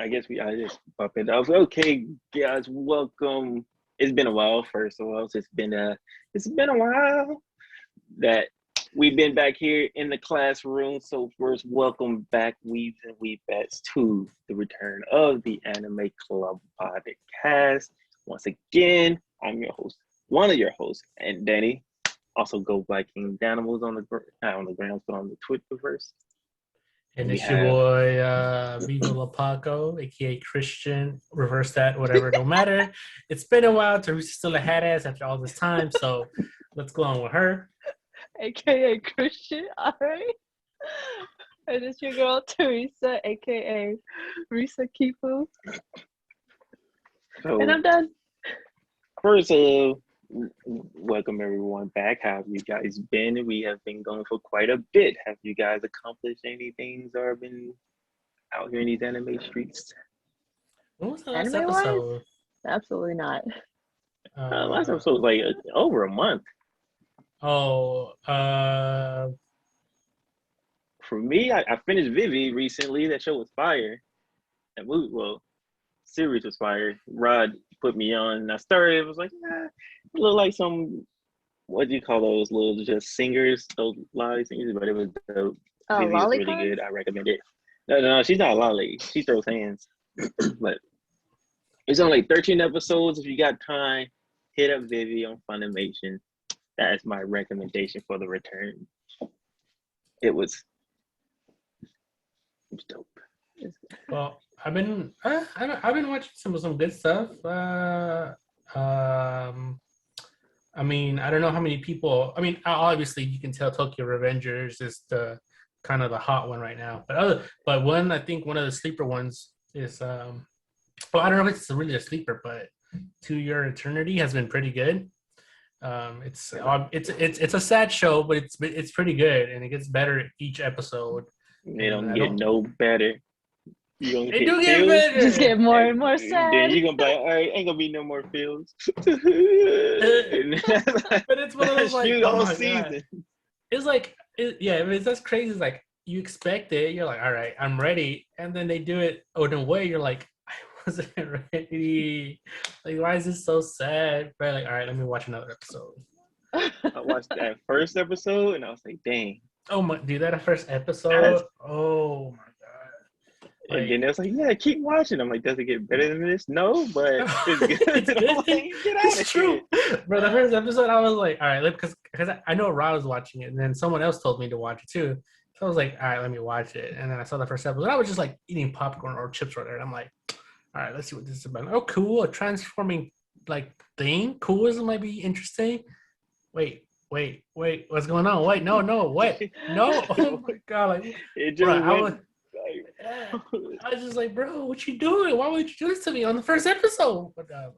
I just pop it off. Okay, guys, welcome. It's been a while. First of all, it's been a while that we've been back here in the classroom. So first, welcome back, weaves and weavettes, to the return of the Anime Club podcast. Once again, I'm your host, one of your hosts, and Danny. Also, go by King Danimals on not on the grounds, but on the Twitterverse. And We it's your have boy Viva La Paco, aka Christian. Reverse that, whatever, no matter. It's been a while. Teresa's still a hat ass after all this time, so let's go on with her. AKA Christian, alright. And it's your girl Teresa, AKA Risa Kifu. so And I'm done. first, welcome everyone back. How have you guys been? We have been going for quite a bit. Have you guys accomplished anything or been out here in these anime streets? When was the last Anime-wise? episode? Absolutely not. Last episode was like over a month. Oh, For me, I finished Vivi recently. That show was fire. That movie, well, series was fire. Rod put me on, and I started. It was like, it looked like some, what do you call those little just singers, those lolly singers? But it was dope. Vivi was really Lolicon? good. I recommend it. No, she's not a lolly. She throws hands. But it's only 13 episodes. If you got time, hit up Vivi on Funimation. That is my recommendation for the return. It was dope. well, I've been watching some good stuff. I mean, I don't know how many people. I mean, obviously you can tell Tokyo Revengers is the kind of the hot one right now. But I think one of the sleeper ones is well, I don't know if it's really a sleeper, but To Your Eternity has been pretty good. It's a sad show, but it's pretty good, and it gets better each episode. They don't get no better. You gonna They get do get feels, better. Just get more and more then sad. you gonna be like, all right, ain't gonna be no more feels. But it's one of those like, Shoot oh all my season. God. It's like, that's crazy. It's like you expect it. You're like, all right, I'm ready, and then they do it in a way you're like, I wasn't ready. Like, why is this so sad? But like, all right, let me watch another episode. I watched that first episode and I was like, dang. Oh my, dude, that first episode. Oh my God. And then it was like, yeah, keep watching. I'm like, does it get better than this? No, but it's good. It's good. I'm like, get out It's of true. here. Bro, the first episode, I was like, all right, because I know Rod was watching it, and then someone else told me to watch it too. So I was like, all right, let me watch it. And then I saw the first episode. I was just like eating popcorn or chips right there. And I'm like, all right, let's see what this is about. Oh, cool. A transforming like thing. Cool. This might be interesting. Wait. What's going on? Wait, no. What? No. Oh my God. Like, It just bro, went, I was just like, bro, what you doing? Why would you do this to me on the first episode? But all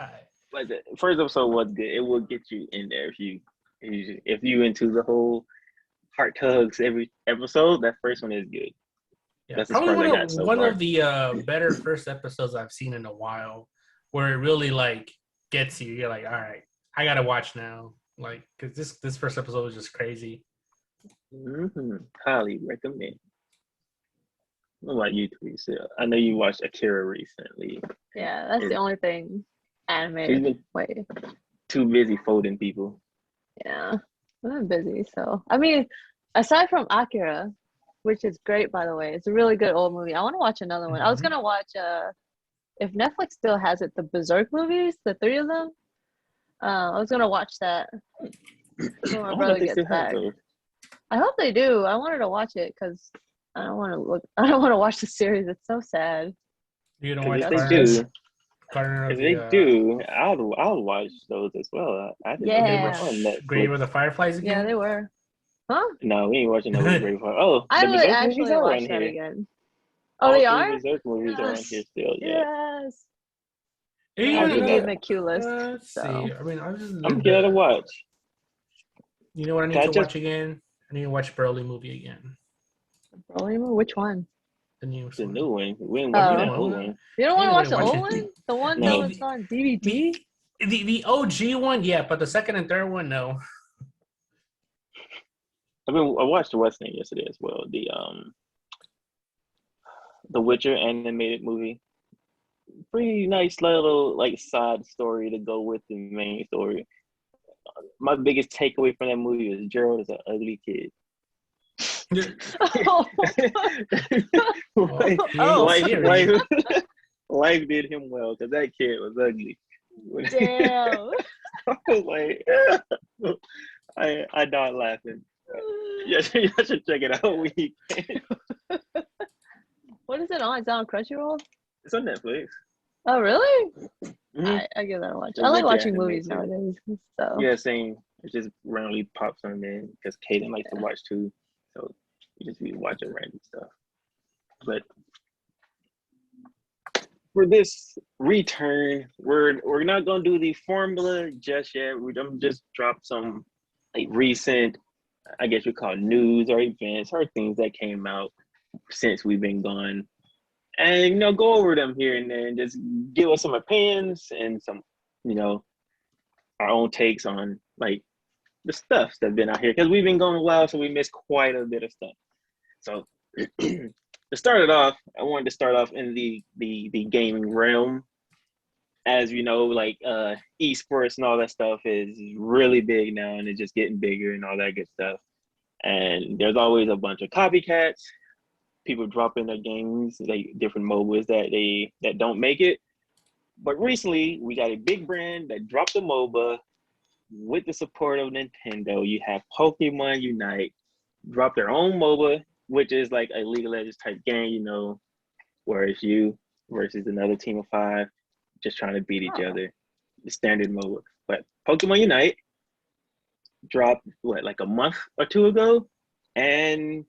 right. But the first episode was good. It will get you in there if you into the whole heart tugs every episode. That first one is good. Yeah, That's as probably far as I got so one far. of the better first episodes I've seen in a while, where it really like gets you. You're like, all right, I gotta watch now, like, because this first episode was just crazy. Highly recommend. What about you, Teresa? I know you watched Akira recently. Yeah, that's the only thing. She's Anime. been Wait. too busy folding people. Yeah. I'm busy, so I mean, aside from Akira, which is great by the way, it's a really good old movie. I want to watch another one. I was gonna watch if Netflix still has it, the Berserk movies, the 3 of them. I was gonna watch that when my brother gets back. I hope they do. I wanted to watch it because I don't want to watch the series. It's so sad. You don't watch If they do, I'll watch those as well. I think Yeah. they were on Netflix. Grave of the Fireflies again? Yeah, they were. Huh? No, we ain't watching no Grave Fire. Oh, I the would Berserk actually movies are watch on that here. again. All Oh, they 3 are? Berserk movies are on here still. Yeah. Yes. Even, I need to good. make queue list. let's see. I mean, I'm scared to watch. You know what I need to watch again? I need to watch Broly movie again. Broly? Which one? The new The one. new one. We ain't watching that Oh. old one. You don't want to watch the Anybody old watch it? one? The one No. that's on DVD? The OG one, yeah, but the second and third one, no. I watched the West End yesterday as well. the Witcher animated movie. Pretty nice little like side story to go with the main story. My biggest takeaway from that movie is Gerald is an ugly kid. Oh, life, oh, life did him well because that kid was ugly. damn. I was like, I died laughing. Yeah, you should check it out when you can. What is it on? Is it on Crunchyroll? It's on Netflix. Oh, really? Mhm. I give that a watch. The I like Witcher watching movies animated. nowadays. So Yeah, same. It just randomly pops on there because Kaden likes to watch too. So you just be watching random stuff. But for this return, we're not gonna do the formula just yet. We're gonna just drop some like recent, I guess you call it news or events or things that came out since we've been gone, and go over them here and there, and just give us some opinions and some our own takes on like the stuff that's been out here because we've been going a while, so we missed quite a bit of stuff. So to start it off, I wanted to start off in the gaming realm. As you know, like esports and all that stuff is really big now, and it's just getting bigger and all that good stuff. And there's always a bunch of copycats, people dropping their games, like different MOBAs that don't make it. But recently, we got a big brand that dropped a MOBA with the support of Nintendo. You have Pokemon Unite drop their own MOBA, which is like a League of Legends type game, where it's you versus another team of 5 just trying to beat each other. The standard MOBA. But Pokemon Unite dropped like a month or two ago, and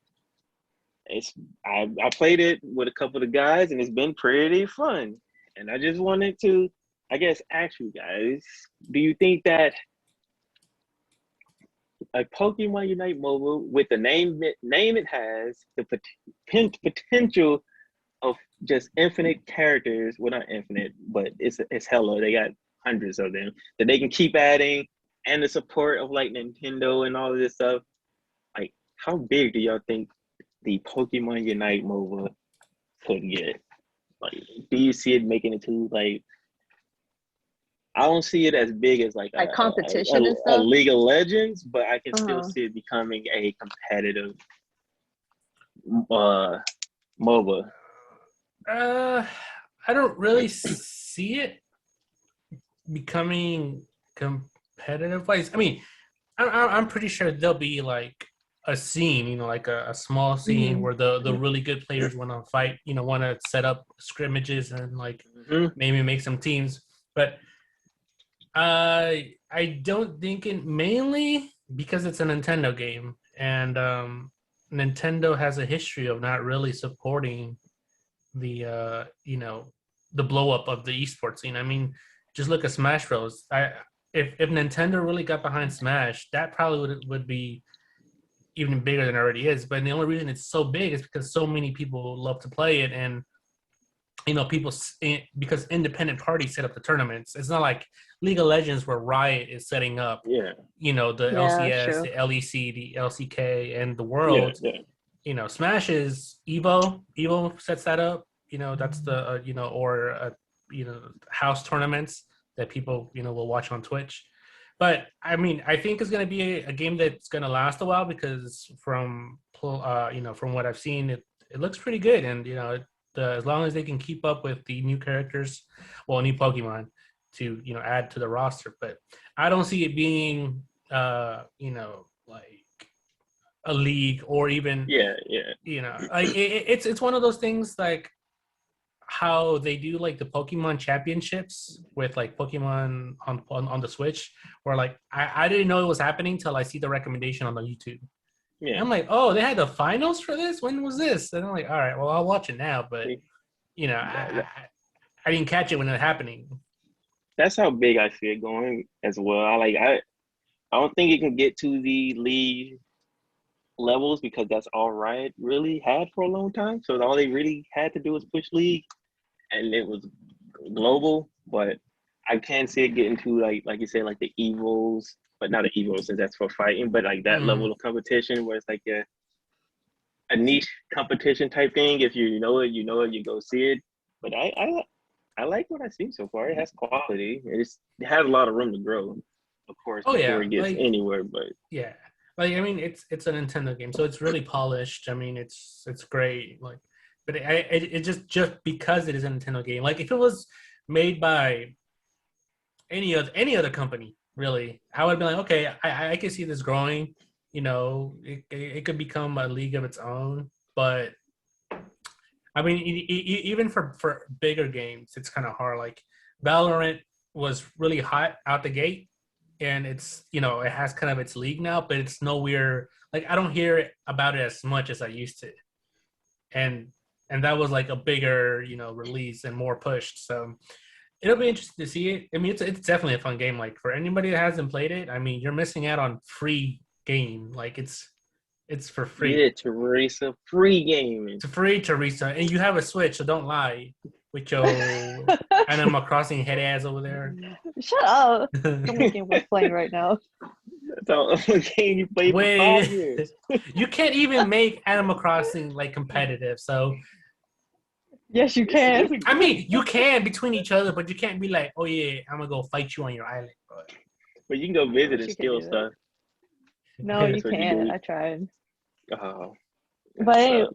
I played it with a couple of guys, and it's been pretty fun. And I just wanted to, I guess, ask you guys: do you think that a Pokemon Unite MOBA with the name it has, the potential of just infinite characters, well, not infinite, but it's hella. They got hundreds of them that they can keep adding, and the support of like Nintendo and all of this stuff. Like, how big do y'all think the Pokemon Unite MOBA could get? Like, do you see it making it to like? I don't see it as big as like competition and a stuff. League of Legends, but I can still see it becoming a competitive MOBA. I don't really see it becoming competitive. Wise, I mean, I'm pretty sure there'll be like a scene, like a small scene where the really good players want to fight, want to set up scrimmages and like maybe make some teams. But I don't think it, mainly because it's a Nintendo game, and Nintendo has a history of not really supporting the the blow up of the esports scene. I mean, just look at Smash Bros. If Nintendo really got behind Smash, that probably would be even bigger than it already is. But the only reason it's so big is because so many people love to play it, and people, because independent parties set up the tournaments. It's not like League of Legends where Riot is setting up. Yeah. The LCS, the LEC, the LCK, and the World. Yeah. Smash is Evo. Evo sets that up. That's the or house tournaments that people will watch on Twitch. But I mean, I think it's going to be a game that's going to last a while because from what I've seen, it looks pretty good, and as long as they can keep up with the new characters, new Pokemon to add to the roster. But I don't see it being like a league or even like it's one of those things like how they do like the Pokemon championships with like Pokemon on the Switch, where like I didn't know it was happening till I see the recommendation on the YouTube. Yeah. I'm like, oh, they had the finals for this? When was this? And I'm like, all right, well, I'll watch it now. But I didn't catch it when it was happening. That's how big I see it going as well. I don't think it can get to the league levels because that's all Riot really had for a long time. So all they really had to do was push league, and it was global. But I can see it getting to like you said, like the Evos, but not the Evos since that's for fighting, but like that level of competition where it's like a niche competition type thing. If you know it, you know it. You go see it. But I like what I see so far. It has quality. It has a lot of room to grow, of course, Oh before yeah, it gets like anywhere. But yeah, like I mean, it's a Nintendo game, so it's really polished. I mean, it's great. Like, but it just because it is a Nintendo game. Like, if it was made by any other company, really, I would be like, okay, I can see this growing. You know, it could become a league of its own. But I mean, even for bigger games, it's kind of hard. Like Valorant was really hot out the gate, and it's it has kind of its league now, but it's nowhere like I don't hear about it as much as I used to, and that was like a bigger release and more pushed. So it'll be interesting to see it. I mean, it's definitely a fun game. Like for anybody that hasn't played it, I mean, you're missing out on free game. Like it's for free. yeah, Teresa, free gaming. It's free, Teresa, and you have a Switch, so don't lie with your Animal Crossing head ass over there. Shut up. The only game we're playing right now. That's all game you played for 5 Wait, years. you can't even make Animal Crossing like competitive. So Yes, you can. I mean, you can between each other, but you can't be like, oh yeah, I'm gonna go fight you on your island. But you can go visit wish and you could steal do stuff. No, you That's what you can't. do. I tried. Oh, But anyway,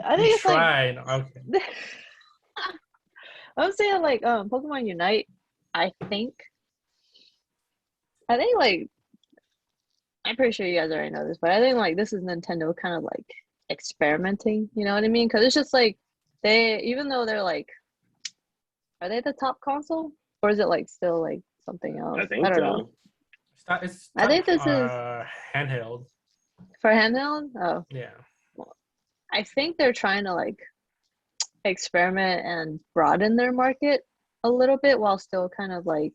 I think You it's like tried. Okay. I'm saying like Pokemon Unite, I think like I'm pretty sure you guys already know this, but I think like this is Nintendo kind of like experimenting, you know what I mean? Because it's just like even though they're like, are they the top console? Or is it like still like something else? I think I don't know. so. It's I think this is handheld. for handheld. Oh, Yeah. well, I think they're trying to like experiment and broaden their market a little bit while still kind of like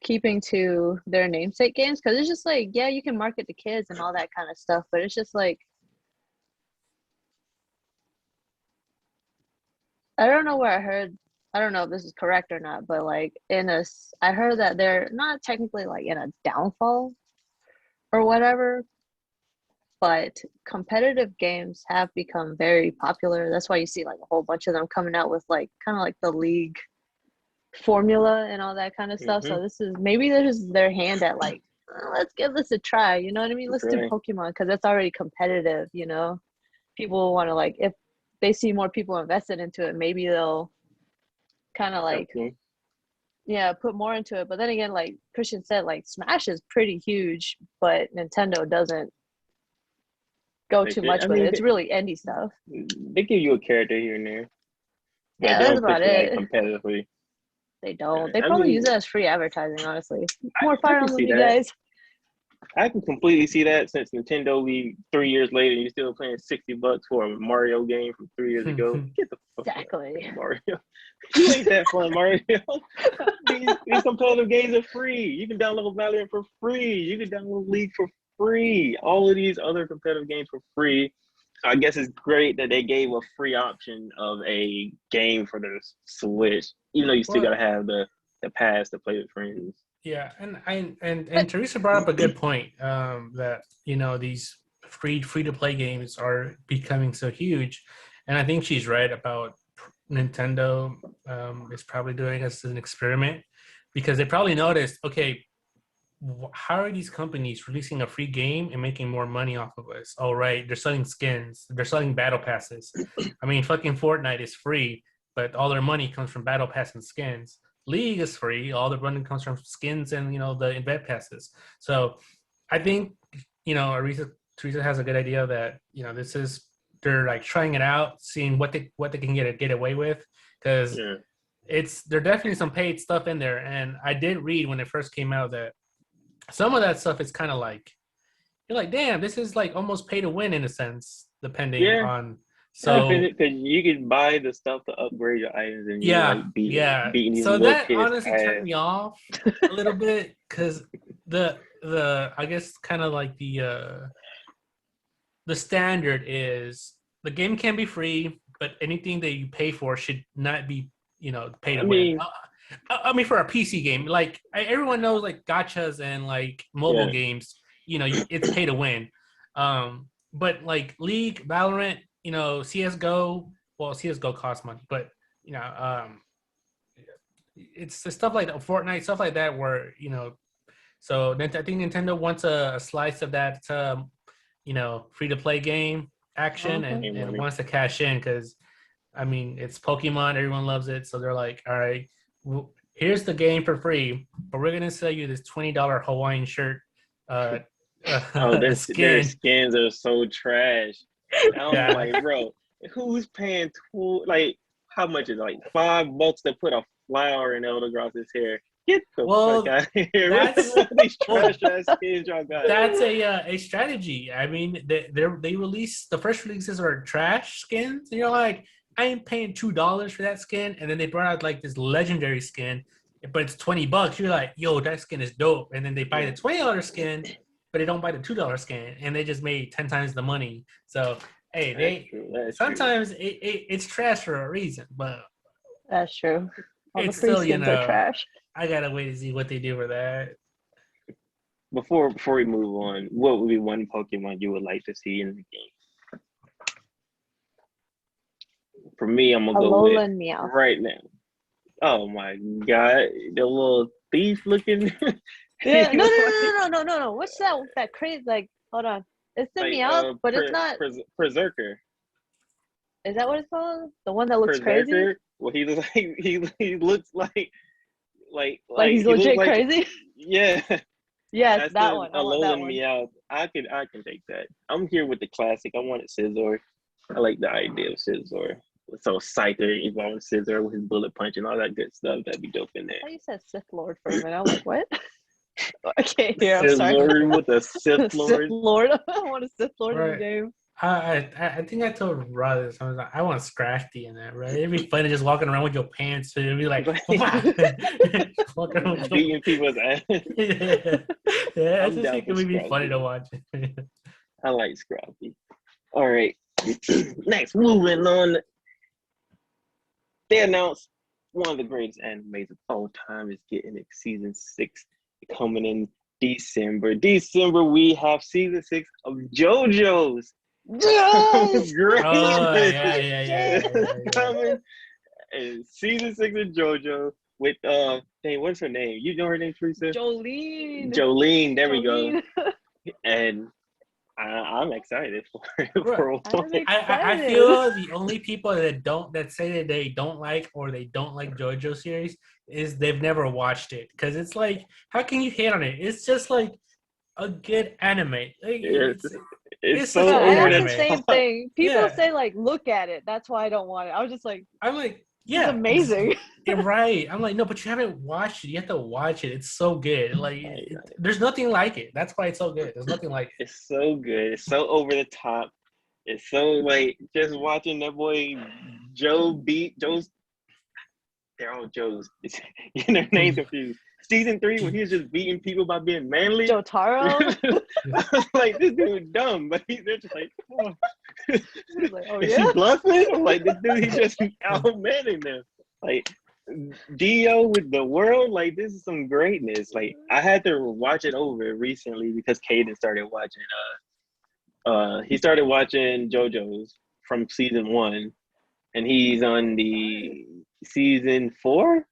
keeping to their namesake games, because it's just like, yeah, you can market to kids and all that kind of stuff, but it's just like I don't know where I don't know if this is correct or not, but like I heard that they're not technically like in a downfall or whatever, but competitive games have become very popular. That's why you see like a whole bunch of them coming out with like kind of like the league formula and all that kind of stuff. So maybe this is their hand at like, let's give this a try. You know what I mean? Let's do Pokemon because it's already competitive. People want to like, if they see more people invested into it, maybe they'll kind of like put more into it. But then again, like Christian said, like Smash is pretty huge, but Nintendo doesn't go too much with it. It's really indie stuff. They give you a character here and there. Yeah, that's about it. Competitively. They don't. They probably use it as free advertising, honestly. More Fire Emblem, you guys. I can completely see that since Nintendo leave 3 years later and you're still paying $60 for a Mario game from 3 years ago. Get the fuck Exactly. out, Mario. You ain't that fun, Mario. these competitive games are free. You can download Valorant for free. You can download League for free. All of these other competitive games for free. So I guess it's great that they gave a free option of a game for the Switch, even though you still gotta have the pass to play with friends. Yeah, and Teresa brought up a good point, that these free to play games are becoming so huge, and I think she's right about Nintendo is probably doing this as an experiment because they probably noticed, okay, how are these companies releasing a free game and making more money off of us? Oh, right, they're selling skins, they're selling battle passes. I mean, fucking Fortnite is free, but all their money comes from battle pass and skins. League is free, all the money comes from skins and the event passes. So I think Teresa has a good idea that this is, they're like trying it out, seeing what they can get away with, because there definitely some paid stuff in there. And I did read when it first came out that some of that stuff is kind of like, you're like, damn, this is like almost pay to win in a sense, depending on. So because you can buy the stuff to upgrade your items and beating these so little that kids honestly turned me off a little bit, because the I guess kind of like the standard is the game can be free, but anything that you pay for should not be pay to win. I mean, for a PC game, like everyone knows, like gachas and like mobile games, it's pay to win. but like League, Valorant, CS:GO. Well, CS:GO costs money, but it's the stuff like Fortnite, stuff like that, where So I think Nintendo wants a slice of that, free to play game action, Okay. and wants to cash in because, I mean, it's Pokemon, everyone loves it, so they're like, all right, here's the game for free, but we're gonna sell you this $20 Hawaiian shirt. Their Skin. skins are so trash. I'm Yeah. like, bro, who's paying like how much is it, like $5 to put a flower in Elder Gross's hair? Get the fuck out of here! That's These trash ass skins y'all got. That's a strategy. I mean, they release the first releases are trash skins, and you're like, I ain't paying $2 for that skin, and then they brought out like this legendary skin, but it's $20. You're like, yo, that skin is dope, and then they buy the $20 skin, but they don't buy the $2 skin, and they just made 10 times the money. So hey, That's sometimes it's trash for a reason, but That's true. All the it's free still skins are trash. I gotta wait to see what they do for that. Before we move on, what would be one Pokemon you would like to see in the game? For me, I'm gonna go with Alolan Meow. right now. Oh my god, the little thief looking. Yeah, no. What's that crazy? Like, hold on. It's the Meow, but it's not. Berserker. Is that what it's called? The one that looks Berserker? crazy? Well, he looks like he looks like he's legit crazy. Yeah. Yes, that one. I want that Alolan one. Meow. I can take that. I'm here with the classic. I wanted Scizor. I like the idea of Scizor. So Scyther evolving Scizor with his bullet punch and all that good stuff. That'd be dope in there. I thought you said Sith Lord for a minute. I'm like, what? I can't hear. I'm sorry. Scizor with a Sith Lord. Sith Lord. I want a Sith Lord in the Right. game. I think I told Rod this. I was like, I want Scrafty in that, right? It'd be fun to just walking around with your pants. So it'd be like, walking around with Beating people's ass. yeah. I I'm just down think for it would be Scrafty. funny to watch. I like Scrappy. All right. Next, moving on. They announced one of the greatest animes of all time is getting its season 6 coming in December. We have season 6 of JoJo's. Yes! Great. Oh yeah. Coming in season 6 of JoJo with what's her name? You know her name, Teresa? Jolene. There we go. And I'm excited for it. I feel the only people that say that they don't like or they don't like JoJo series is they've never watched it, because it's like, how can you hate on it? It's just like a good anime. Like, it's so I over have the the same thing. People Yeah. say like, look at it. That's why I don't want it. I was just like, I'm like, yeah, it's amazing. You're right. I'm like, no, but you haven't watched it. You have to watch it. It's so good. Like, there's nothing like it. That's why it's so good. There's nothing like it. It's so good. It's so over the top. It's so like just watching that boy Joe's. They're all Joes. Getting their names confused. Season 3 when he was just beating people by being manly. Jotaro. I was like, this dude dumb, but they're just like, oh. Like, oh Is yeah. he bluffing? I'm like, this dude, he just outmanning them. Like Dio with the world, like this is some greatness. Like I had to watch it over recently because Caden started watching. He started watching JoJo's from season 1, and he's on the season 4.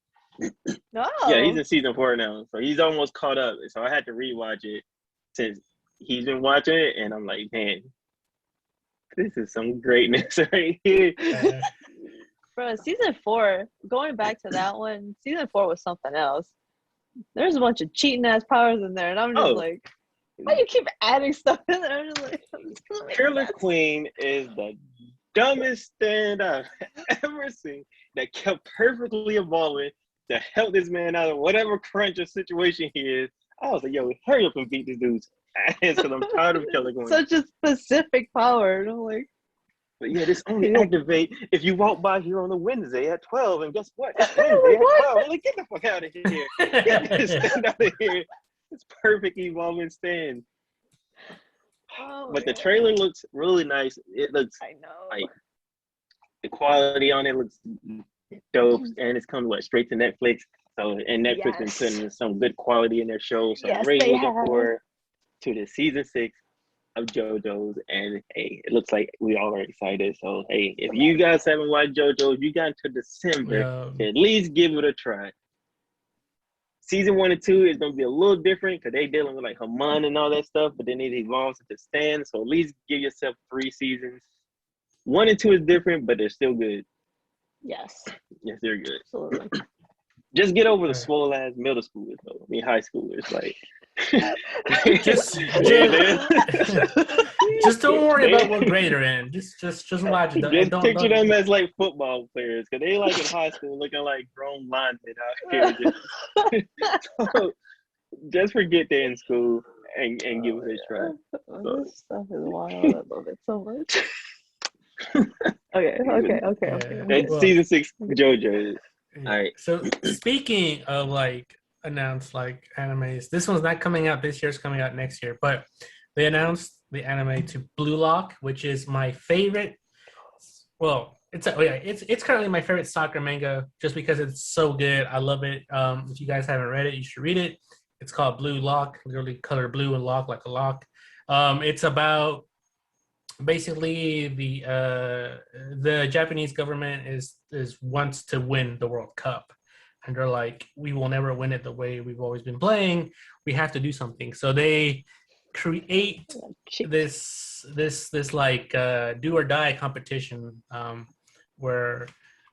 No. Yeah, he's in season 4 now, so he's almost caught up. So I had to rewatch it since he's been watching it, and I'm like, man, this is some greatness right here. Bro, season 4, going back to that one, season 4 was something else. There's a bunch of cheating ass powers in there, and I'm just like, why do you keep adding stuff in there? I'm just like, Killer Queen is the dumbest stand I've ever seen that kept perfectly evolving to help this man out of whatever crunch or situation he is. I was like, yo, hurry up and beat this dude's ass because I'm tired of Killer Queen. Such a specific power. And I'm like, but yeah, this only activate if you walk by here on a Wednesday at 12, and guess what? It's Wednesday at 12. I'm like, get the fuck out of here. Get this stand out of here. It's perfect evolving stand. oh, But the trailer looks really nice. It looks I know. like the quality on it looks dope, and it's coming straight to Netflix. So, and Netflix been putting some good quality in their shows. So I'm really looking forward to the season 6 of JoJo's, and hey, it looks like we all are excited. So hey, if you guys haven't watched JoJo, you got until December to at least give it a try. Season 1 and 2 is gonna be a little different because they dealing with like Haman and all that stuff, but then it evolves into Stan. So at least give yourself 3 seasons. 1 and 2 is different, but they're still good. Yes. Yes, they're good. Absolutely. Just get over the swole ass middle schoolers though. I mean high schoolers. Like just don't worry about what grade they're in. Just watch it. Just picture them as like football players because they like in high school looking like grown linemen out here. So, just forget they're in school and give it a try. This stuff is wild. I love it so much. Okay. Well, season 6 JoJo. All right. So speaking of like announced like animes, this one's not coming out this year. It's coming out next year. But they announced the anime to Blue Lock, which is my favorite. Well, it's currently my favorite soccer manga just because it's so good. I love it. If you guys haven't read it, you should read it. It's called Blue Lock, literally color blue and lock like a lock. It's about basically the Japanese government is wants to win the World Cup, and they're like, we will never win it the way we've always been playing. We have to do something. So they create this like do or die competition where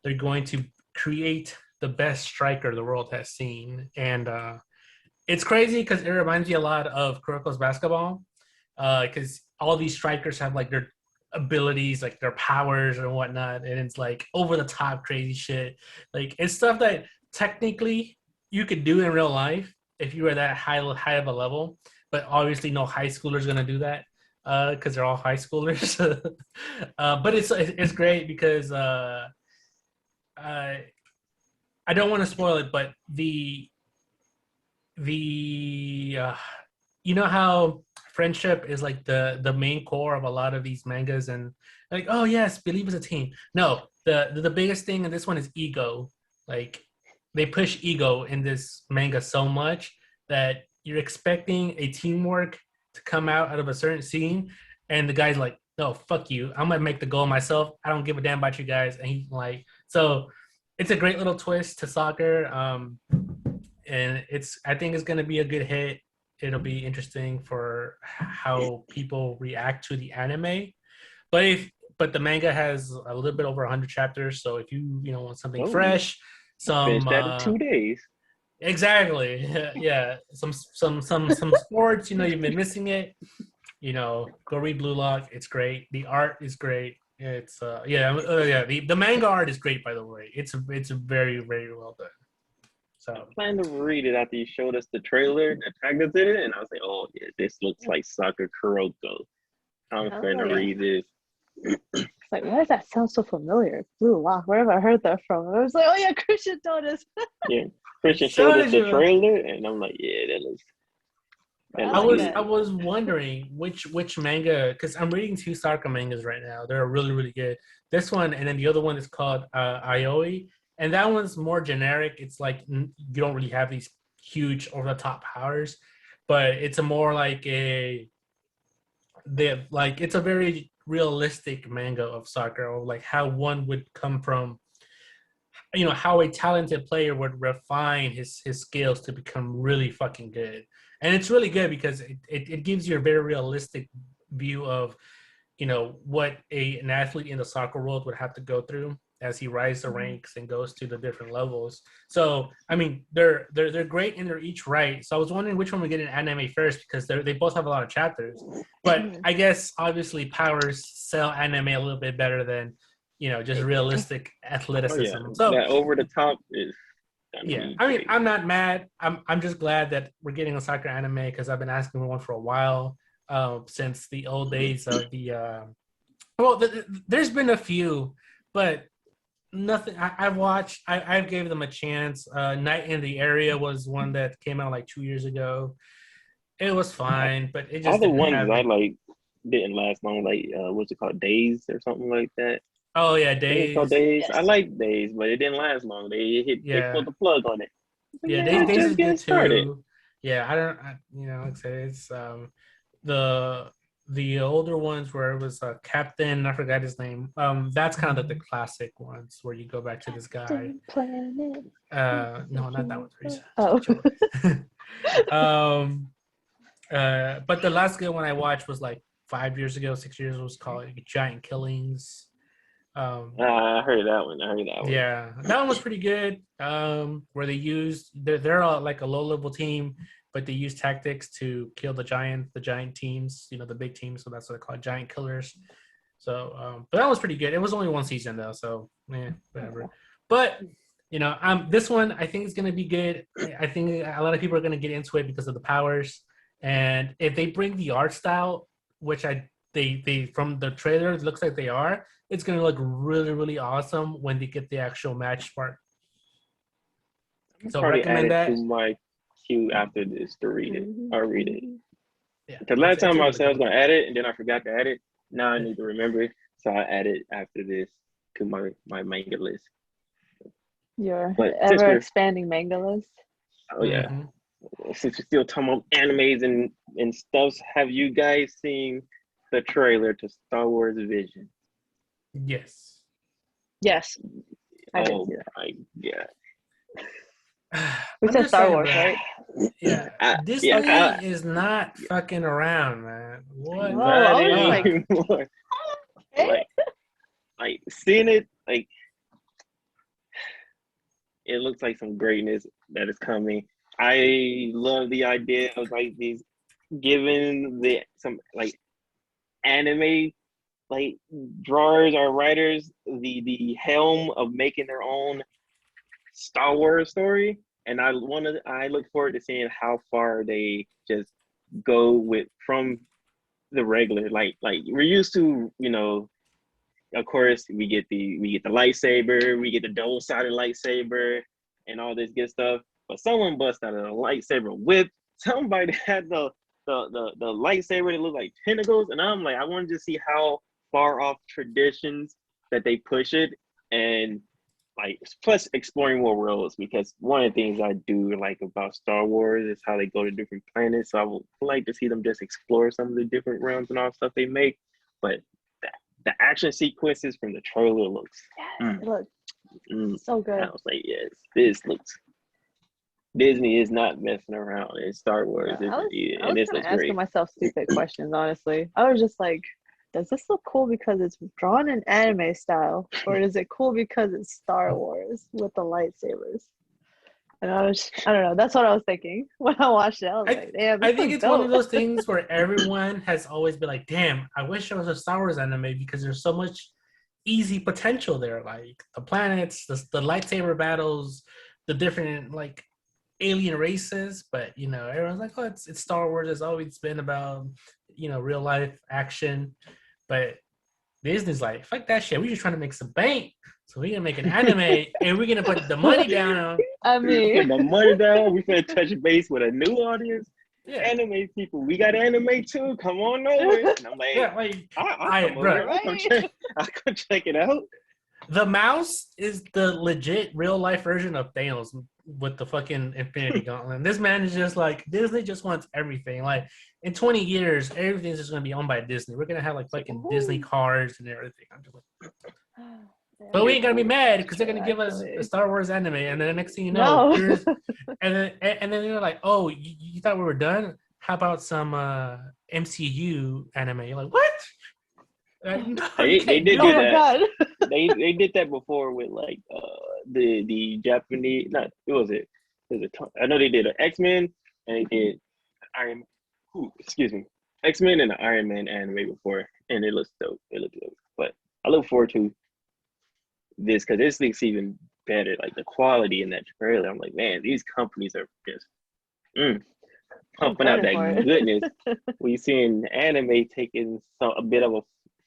they're going to create the best striker the world has seen, and it's crazy because it reminds me a lot of Kuroko's Basketball. Because all these strikers have like their abilities, like their powers and whatnot, and it's like over the top crazy shit. Like it's stuff that technically you could do in real life if you were that high of a level, but obviously no high schooler's gonna do that because they're all high schoolers. But it's great because I don't want to spoil it, but the you know how friendship is like the main core of a lot of these mangas, and like, oh yes, believe as a team. No, the biggest thing in this one is ego. Like they push ego in this manga so much that you're expecting a teamwork to come out of a certain scene, and the guy's like, no, fuck you, I'm gonna make the goal myself, I don't give a damn about you guys. And he's like, so it's a great little twist to soccer, and I think it's gonna be a good hit. It'll be interesting for how people react to the anime. But the manga has a little bit over 100 chapters, so if you want something fresh, finished that in 2 days. Exactly. Yeah. Some sports, you've been missing it. Go read Blue Lock. It's great. The art is great. It's the manga art is great, by the way. It's very, very well done. So I plan to read it after you showed us the trailer that tagged us in it, and I was like, oh yeah, this looks like Soccer Kuroko. I'm finna read this. It's like, why does that sound so familiar? Blue Lock, where have I heard that from? I was like, oh yeah, Christian told us. Yeah, Christian showed us the trailer, and I'm like, yeah, that looks. I was wondering which manga, because I'm reading 2 soccer mangas right now. They're really, really good. This one, and then the other one is called Aioi. And that one's more generic. It's like you don't really have these huge over-the-top powers, but it's a more like it's a very realistic manga of soccer, or like how one would come from, how a talented player would refine his skills to become really fucking good. And it's really good because it gives you a very realistic view of, what an athlete in the soccer world would have to go through as he rises the ranks and goes to the different levels. So, I mean, they're great in their each right. So I was wondering which one we get in anime first, because they both have a lot of chapters. But I guess obviously powers sell anime a little bit better than, just realistic athleticism. Oh, yeah. So that over the top is. I mean, I'm not mad. I'm just glad that we're getting a soccer anime, because I've been asking for one for a while, since the old days of the. There's been a few, but nothing. I've watched. I've gave them a chance. Night in the Area was one that came out like 2 years ago. It was fine, but it just all the ones I like didn't last long. Like what's it called, Days or something like that. Oh yeah, Days. Yes. I like Days, but it didn't last long. They pulled the plug on it. Yeah, Days is good too. Yeah, like I say, it's the the older ones where it was Captain, I forgot his name. That's kind of like the classic ones where you go back to this guy. Planet. No, not that one, Teresa. Oh. But the last good one I watched was like 5 years ago, 6 years. It was called Giant Killings. I heard that one. Yeah, that one was pretty good. Where they used they're all like a low level team, but they use tactics to kill the giant teams. You know, the big teams. So that's what they call giant killers. So, but that was pretty good. It was only one season though, so whatever. But this one I think is gonna be good. I think a lot of people are gonna get into it because of the powers, and if they bring the art style, which they from the trailer it looks like they are, it's gonna look really really awesome when they get the actual match part. So probably recommend add it that. to my queue after this to read it. I'll read it. Yeah, Because last time I said I was really gonna add it and then I forgot to add it. Now I need to remember it, so I add it after this to my manga list. Your But ever expanding manga list. Oh yeah. Since we're still talking about animes and stuff, have you guys seen the trailer to Star Wars Vision? Yes. Yes. I did Oh see that. my god. We said Star Wars, right? Yeah. Disney is not fucking around, man. What? No, I was anymore. Like seeing it, like it looks like some greatness that is coming. I love the idea of like these giving some like anime like drawers or writers the helm of making their own Star Wars story, and I look forward to seeing how far they just go with from the regular like we're used to, of course we get the lightsaber, we get the double-sided lightsaber and all this good stuff, but someone bust out a lightsaber whip, somebody had the lightsaber that looked like tentacles, and I'm like, I wanted to see how far off traditions that they push it, and like plus exploring more worlds, because one of the things I do like about Star Wars is how they go to different planets. So I would like to see them just explore some of the different realms and all stuff they make. But the action sequences from the trailer looks it looks so good. I was like, yes, this looks. Disney is not messing around in Star Wars. I was this kind looks of asking myself stupid questions, honestly. I was just like, does this look cool because it's drawn in anime style, or is it cool because it's Star Wars with the lightsabers? And I don't know. That's what I was thinking when I watched it. I was like, damn, I think it's one of those things where everyone has always been like, damn, I wish it was a Star Wars anime because there's so much easy potential there. Like the planets, the lightsaber battles, the different like alien races. But everyone's like, oh, it's Star Wars. It's always been about real life action. But Disney's like, fuck that shit. We're just trying to make some bank. So we're gonna make an anime and we're gonna put the money down. We're putting the money down. We're gonna touch base with a new audience. Yeah. Anime people, we got anime too. Come on over. And I'm like, I'll come over. I'll come check it out. The mouse is the legit real life version of Thanos with the fucking Infinity Gauntlet. This man is just like, Disney just wants everything. Like in 20 years, everything's just gonna be owned by Disney. We're gonna have like fucking Disney cars and everything. I'm just like, but we ain't gonna be mad because they're gonna give us a Star Wars anime, and then the next thing you know, and then they're like, oh, you thought we were done? How about some MCU anime? You're like, what? They did do that. They did that before with like the Japanese. Not it was it. I know they did an X-Men and they did X-Men and the Iron Man anime before, and it looks dope. But I look forward to this because this looks even better. Like the quality in that trailer, I'm like, man, these companies are just pumping out that goodness. We're seeing anime taking a bit of a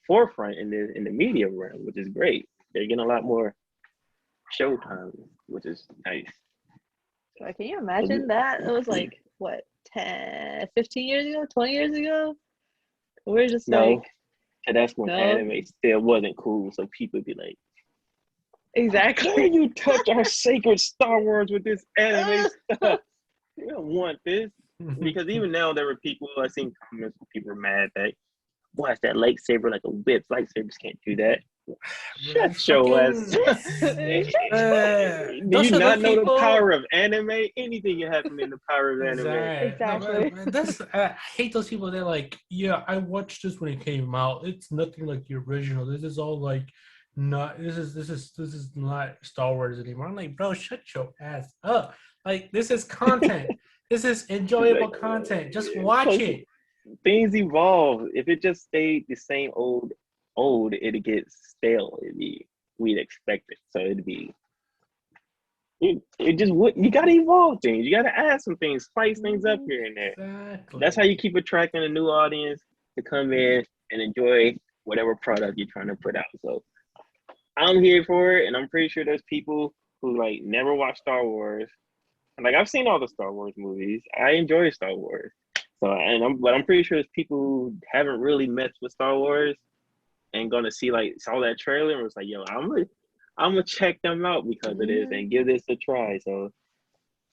forefront in the media realm, which is great. They're getting a lot more showtime, which is nice. Can you imagine that? It was like what, 10, 15 years ago, 20 years ago? We're just like, and that's when anime still wasn't cool, so people be like, exactly. Why you touch our sacred Star Wars with this anime stuff? You don't want this. Because even now there were people, I seen comments where people were mad that watch that lightsaber like a whip. Lightsabers can't do that. Shut It's your ass. fucking. Do Those you are the not know the people. power of anime? Anything can happen in the power of anime. Exactly. No, that's I hate those people. They're like, yeah, I watched this when it came out. It's nothing like the original. This is all like, not. This is not Star Wars anymore. I'm like, bro, shut your ass up. Like, this is content. This is enjoyable content. Just watch it. Things evolve. If it just stayed the same old, it'd get stale. We'd expect it. So it'd be it just would. You gotta evolve things. You gotta add some things, spice things up here and there. Exactly. That's how you keep attracting a new audience to come in and enjoy whatever product you're trying to put out. So I'm here for it, and I'm pretty sure there's people who like never watched Star Wars. Like I've seen all the Star Wars movies. I enjoy Star Wars. So but I'm pretty sure there's people who haven't really messed with Star Wars and gonna see like saw that trailer and was like, yo, I'm gonna check them out because of this and give this a try. So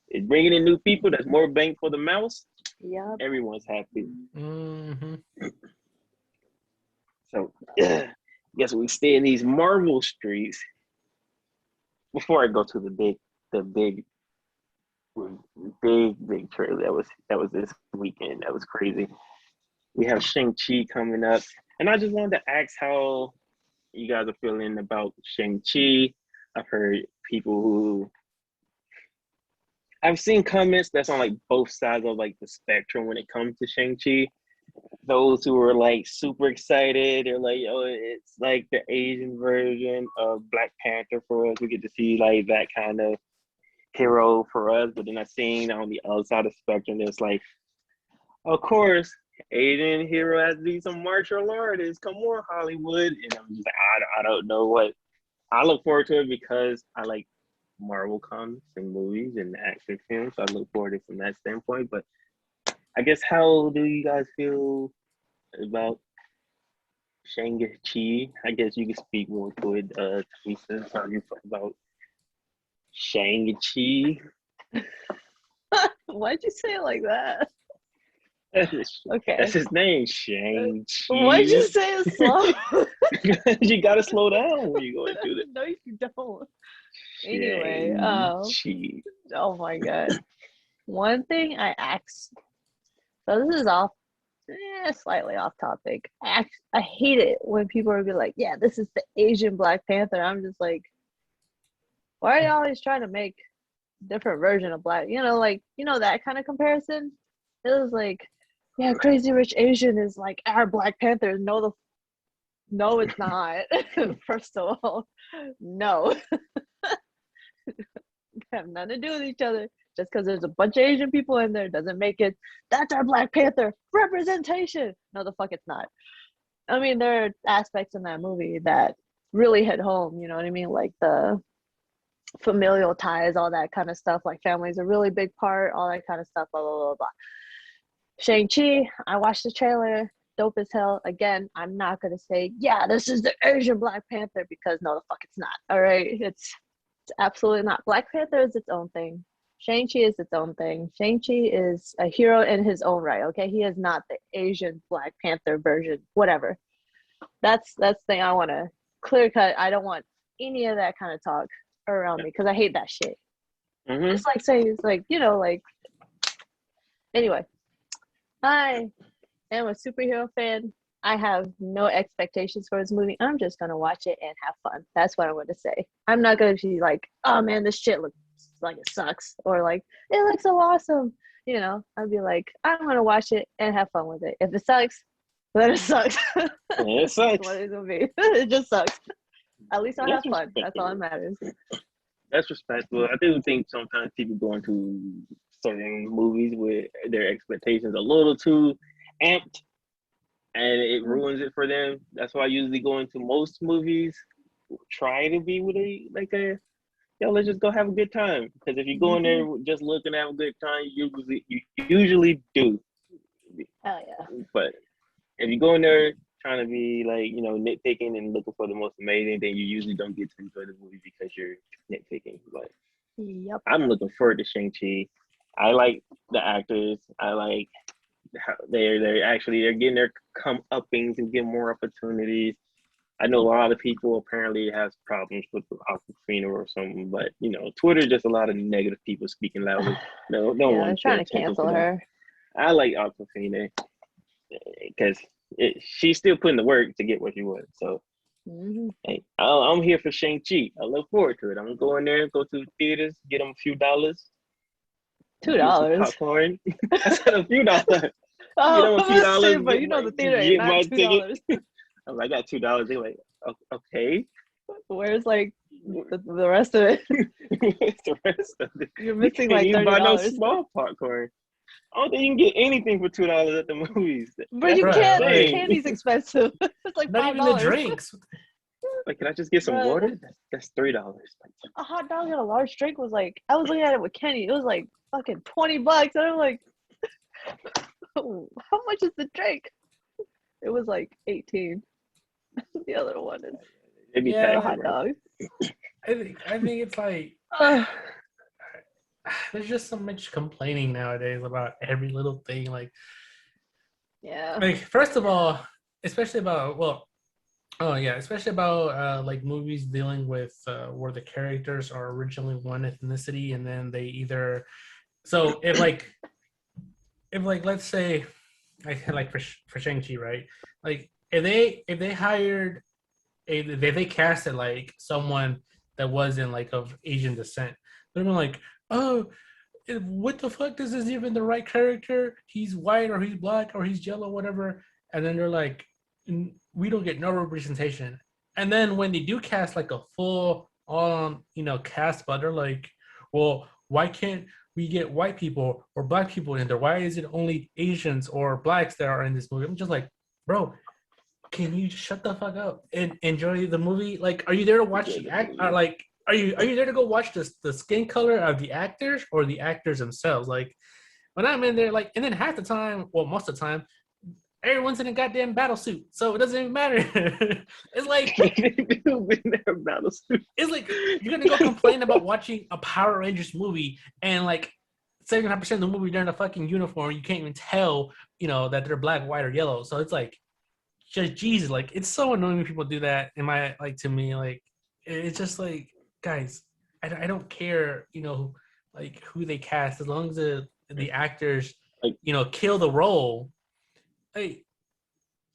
it's bringing in new people. That's more bang for the mouse. Yep. Everyone's happy. Mm-hmm. So guess we stay in these Marvel streets. Before I go to the big trailer that was this weekend. That was crazy. We have Shang-Chi coming up, and I just wanted to ask how you guys are feeling about Shang-Chi. I've heard people who I've seen comments that's on like both sides of like the spectrum when it comes to Shang-Chi. Those who are like super excited, they're like, oh, it's like the Asian version of Black Panther for us. We get to see like that kind of hero for us. But then I seen on the other side of the spectrum, there's like, of course, Asian hero has to be some martial artist. Come on, Hollywood. And I'm just like, I don't know what. I look forward to it because I like Marvel comics and movies and action films. So I look forward to it from that standpoint. But I guess how do you guys feel about Shang-Chi? I guess you can speak more to it, Teresa. How you feel about Shang-Chi? Why'd you say it like that? Okay. That's his name, Shang-Chi. Why'd you say it slow? You gotta slow down when you go into it. No, you don't. Anyway, Shang-Chi. oh my god. One thing I asked. So this is off, slightly off topic. I hate it when people are be like, "Yeah, this is the Asian Black Panther." I'm just like, why are you always trying to make different version of Black? Like that kind of comparison. It was like, yeah, Crazy Rich Asian is like our Black Panther. No, it's not. First of all, no. Have nothing to do with each other. Just because there's a bunch of Asian people in there doesn't make it, that's our Black Panther representation. No, the fuck it's not. I mean, there are aspects in that movie that really hit home, you know what I mean? Like the familial ties, all that kind of stuff. Like family's a really big part, all that kind of stuff, blah, blah, blah, blah. Shang-Chi, I watched the trailer, dope as hell. Again, I'm not going to say, yeah, this is the Asian Black Panther because no, the fuck it's not. All right? It's absolutely not. Black Panther is its own thing. Shang-Chi is its own thing. Shang-Chi is a hero in his own right, okay? He is not the Asian Black Panther version, whatever. That's the thing I want to clear cut. I don't want any of that kind of talk around me because I hate that shit. Mm-hmm. It's like saying, it's like, like, anyway, I am a superhero fan. I have no expectations for this movie. I'm just going to watch it and have fun. That's what I'm going to say. I'm not going to be like, oh man, this shit looks like it sucks, or like it looks so awesome. I'd be like, I'm going to watch it and have fun with it. If it sucks, then it sucks. It sucks. What it's going to be. It just sucks. At least I'll have That's fun. That's all that matters. That's respectful. I do think sometimes people go into certain movies with their expectations a little too amped and it ruins it for them. That's why I usually go into most movies, try to be with yo, let's just go have a good time. Because if you go in there just looking to have a good time, you usually do. Hell yeah. But if you go in there trying to be like, nitpicking and looking for the most amazing, then you usually don't get to enjoy the movie because you're nitpicking. But Yep. I'm looking forward to Shang-Chi. I like the actors. I like they're getting their come uppings and getting more opportunities. I know a lot of people apparently has problems with Aquafina or something, but Twitter just a lot of negative people speaking loudly. No Yeah, one they're trying to cancel her. I like Aquafina because she's still putting the work to get what she wants. So hey, I'm here for Shang-Chi. I look forward to it. I'm gonna go in there, go to the theaters, get them a few dollars. $2. Popcorn. I said a few dollars. Oh, Get them a few dollars. but the theater ain't not $2. I'm like, I got $2. They're like, okay. Where's like the rest of it? What's the rest of it? You're missing you like $30. Buy no small popcorn. I don't think you can get anything for $2 at the movies. But you can't. The candy's expensive. It's like $5. Not even the drinks. Like, can I just get some water? That's $3. A hot dog and a large drink was like, I was looking at it with Kenny. It was like fucking $20, and I'm like, how much is the drink? It was like 18. The other one is a hot dog. I think it's like there's just so much complaining nowadays about every little thing. Like first of all, especially about like movies dealing with where the characters are originally one ethnicity and then they either if let's say like for Shang-Chi, right? Like if they hired if they casted like someone that wasn't like of Asian descent, they're like, oh, what the fuck? This isn't even the right character. He's white or he's black or he's yellow, whatever. And then they're like, we don't get no representation. And then when they do cast like a full on cast, but they're like, well, why can't we get white people or black people in there? Why is it only Asians or blacks that are in this movie? I'm just like, bro, can you just shut the fuck up and enjoy the movie? Like, are you there to watch the act? Or like, are you there to go watch the skin color of the actors or the actors themselves? Like, when I'm in there, like, and then half the time, well, most of the time, everyone's in a goddamn battle suit, so it doesn't even matter. It's like it's like you're gonna go complain about watching a Power Rangers movie and like 75% of the movie they're in a fucking uniform. You can't even tell, that they're black, white, or yellow. So it's like, just Jesus, like it's so annoying when people do that. To me, like it's just like, guys, I don't care, like who they cast as long as the actors, kill the role. Like,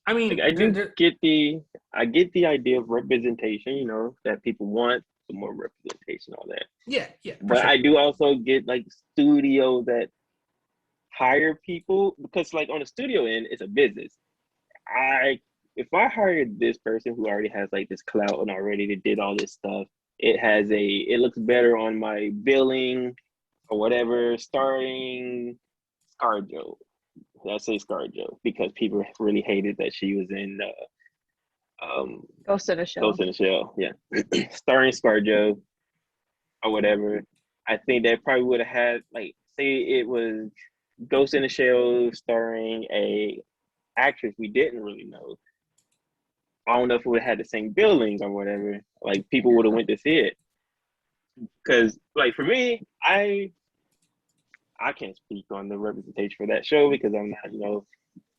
I mean, I get the idea of representation, that people want some more representation, all that. Yeah. But sure. I do also get like studios that hire people because, like, on the studio end, it's a business. If I hired this person who already has like this clout and already did all this stuff, it looks better on my billing or whatever, starring ScarJo. Let's say ScarJo because people really hated that she was in Ghost in the Shell. Ghost in the Shell, yeah. Starring ScarJo or whatever. I think that probably would have had, like, say it was Ghost in the Shell starring a actress we didn't really know. I don't know if it would have had the same billings or whatever. Like, people would have went to see it. Because, like, for me, I can't speak on the representation for that show because I'm not,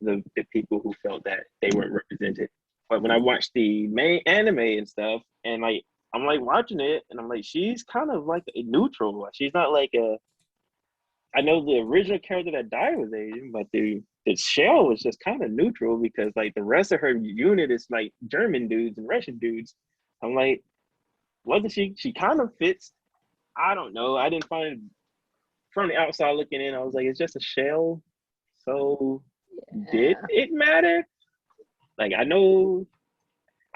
the people who felt that they weren't represented. But when I watched the main anime and stuff, and like I'm like watching it, and I'm like, she's kind of like a neutral. She's not like I know the original character that died was Asian, but the shell was just kind of neutral because like the rest of her unit is like German dudes and Russian dudes. I'm like, wasn't she? She kind of fits. I don't know. I didn't find it from the outside looking in. I was like, it's just a shell. So did it matter? Like, I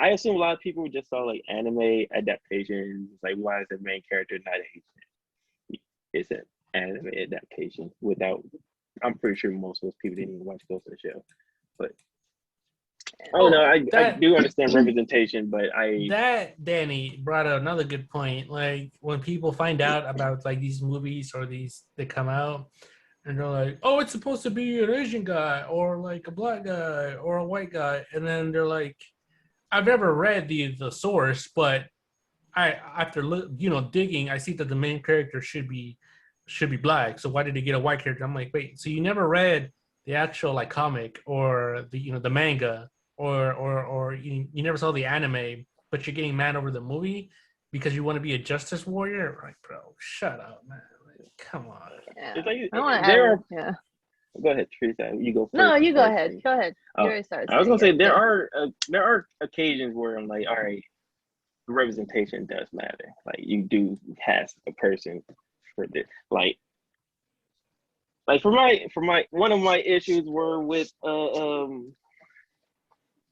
assume a lot of people just saw like anime adaptations. Like, why is the main character not Asian? It's an anime adaptation I'm pretty sure most of those people didn't even watch Ghost in the Shell. But I do understand representation, but that Danny brought up another good point. Like, when people find out about like these movies or they come out and they're like, oh, it's supposed to be an Asian guy or like a black guy or a white guy, and then they're like, I've never read the source, but after digging, I see that the main character should be black. So why did they get a white character? I'm like, wait, so you never read the actual like comic or the manga or you never saw the anime, but you're getting mad over the movie because you want to be a justice warrior. Like, bro, shut up, man. Like, come on. Yeah. It's like I want to there add. are. Yeah. Go ahead, Teresa. You go first. No, you go before ahead. Teresa. Go ahead. You Oh, already started. I was gonna say saying it. there are occasions where I'm like, all right, representation does matter. Like you do cast a person for this. Like for my one of my issues were with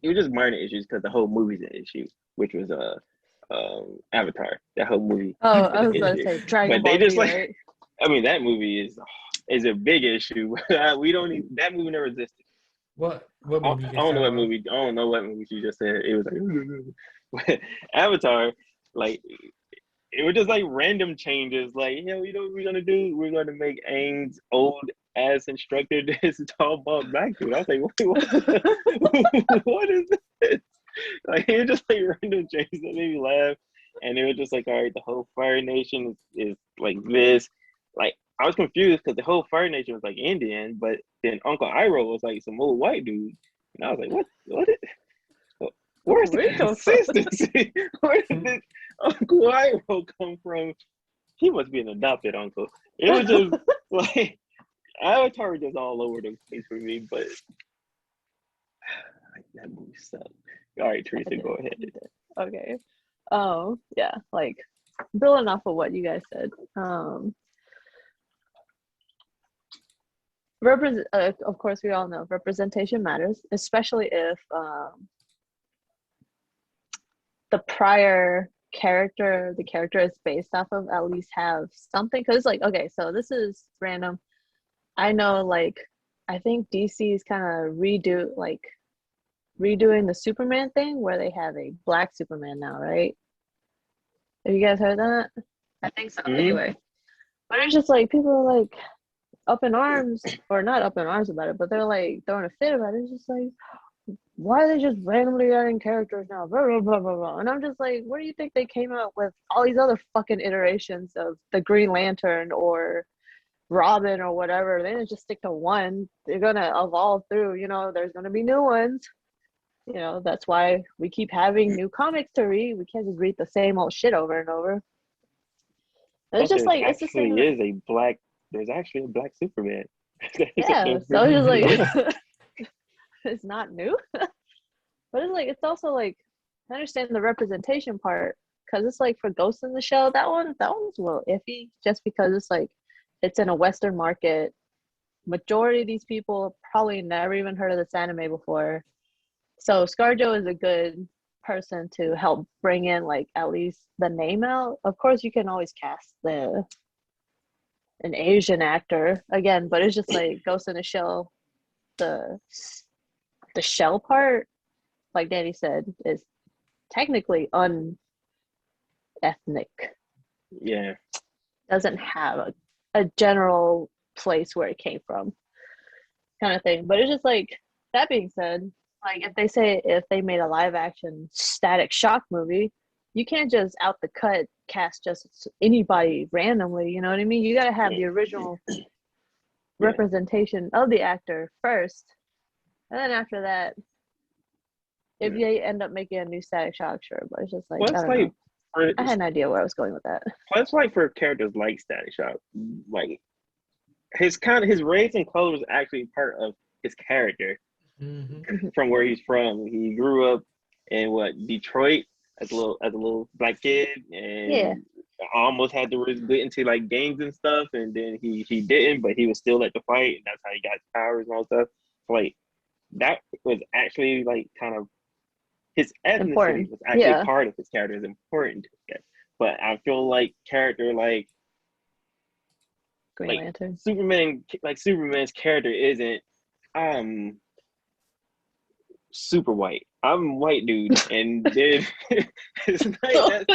it was just minor issues because the whole movie's an issue, which was Avatar. That whole movie Oh, is I an was about to issue. say Dragon But they Ball just Z, like right? I mean that movie is a big issue. We don't even that movie never existed. What movie you I guys don't know talking what about? movie. I don't know what movie she just said. It was like but Avatar, like it was just like random changes. Like, you know what we're gonna do? We're gonna make Aang's old ass instructor this tall bald black dude. I was like, what is this? Like it was just like random changes that made me laugh. And it was just like, all right, the whole Fire Nation is like this. Like I was confused because the whole Fire Nation was like Indian, but then Uncle Iroh was like some old white dude. And I was like, where's the Where you come from? consistency? Where did this Uncle Iroh come from? He must be an adopted uncle. It was just like Avatar was just all over the place for me, but that movie sucked. All right, Teresa, go ahead. Okay. Yeah, like building off of what you guys said. Of course, we all know representation matters, especially if the prior character, the character it's based off of, at least have something. Because like, okay, so this is random. I know, like, I think DC is kind of redoing the Superman thing where they have a black Superman now, right? Have you guys heard that? I think so. Mhm. Anyway, but it's just like people are like up in arms, or not up in arms about it, but they're like throwing a fit about it. It's just like, why are they just randomly adding characters now? Blah, blah, blah, blah, blah. And I'm just like, what do you think they came out with all these other fucking iterations of the Green Lantern or Robin or whatever? They didn't just stick to one. They're gonna evolve through, there's gonna be new ones. That's why we keep having new comics to read. We can't just read the same old shit over and over. And it's just like, it's the same. There's actually a black Superman. Yeah, so it's just like it's not new. But it's like, it's also like, I understand the representation part, because it's like for Ghost in the Shell, that one's a little iffy, just because it's like it's in a Western market. Majority of these people probably never even heard of this anime before. So ScarJo is a good person to help bring in like at least the name out. Of course, you can always cast an Asian actor again, but it's just like Ghost in the Shell. The shell part, like Danny said, is technically unethnic. Yeah. Doesn't have a general place where it came from, kind of thing. But it's just like, that being said, like if they made a live action Static Shock movie, you can't just out the cut cast just anybody randomly. You know what I mean? You got to have the original representation of the actor first, and then after that, if you end up making a new Static Shock, sure. But it's just like, I don't know. I had an idea where I was going with that. Plus, like for characters like Static Shock, like his race and color was actually part of his character. Mm-hmm. From where he's from, he grew up in Detroit as a little black kid, and almost had to get into like gangs and stuff, and then he didn't, but he was still at the fight, and that's how he got his powers and all stuff. Like that was actually like kind of his ethnicity was actually part of his character. Is important, but I feel like character like Green Lantern, Superman's character isn't super white. I'm a white dude, and then it's like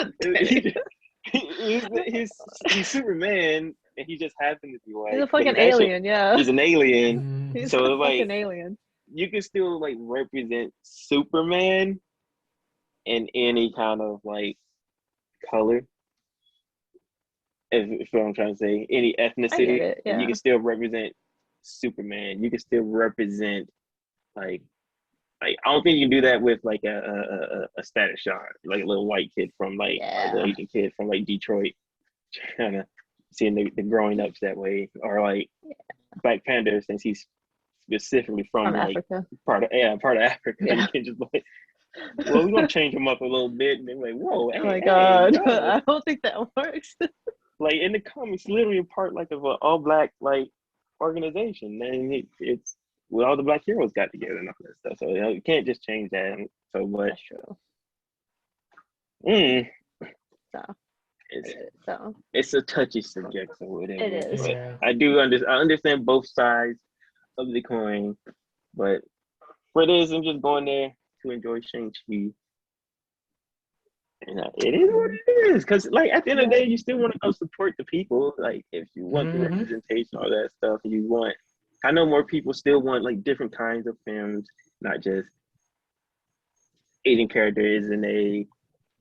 he's Superman, and he just happens to be white. He's a fucking alien, yeah. He's an alien. He's so a like fucking alien. You can still like represent Superman in any kind of like color. If what I'm trying to say, any ethnicity, You can still represent Superman. You can still represent like I don't think you can do that with like a status shot, like a little white kid from like or a little Yeah. Asian kid from like Detroit, kind of seeing the growing ups that way, or like Black Panther since he's specifically From from like Africa. part of Africa. Yeah. You can just like, well, we're gonna change him up a little bit, and then like, whoa, Oh my hey, God. yo, I don't think that works. like in the comics, literally a part like of an all black like organization, and it's well, all the black heroes got together and all that stuff. So you can't just change that. So, but That's true. mm, So, it's so it's a touchy subject, so whatever. it is. But Yeah. I understand both sides of the coin, but for this, I'm just going there to enjoy Shang-Chi. And it is what it is, because like at the end of the day, you still want to go support the people. Like if you want the Mhm. representation, all that stuff, and you want, I know more people still want like different kinds of films, not just Asian characters in a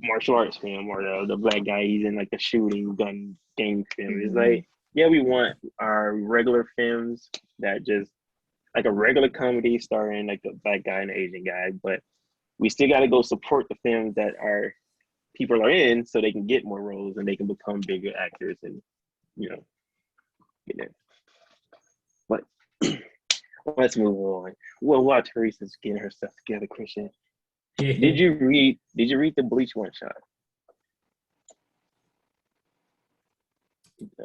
martial arts film or the black guy he's in like a shooting gun game film. It's like, yeah, we want our regular films that just like a regular comedy starring like a black guy and an Asian guy, but we still got to go support the films that our people are in so they can get more roles and they can become bigger actors and you know get there. But let's move on. Well, while Teresa's getting her stuff together, Christian, did you read the Bleach one shot?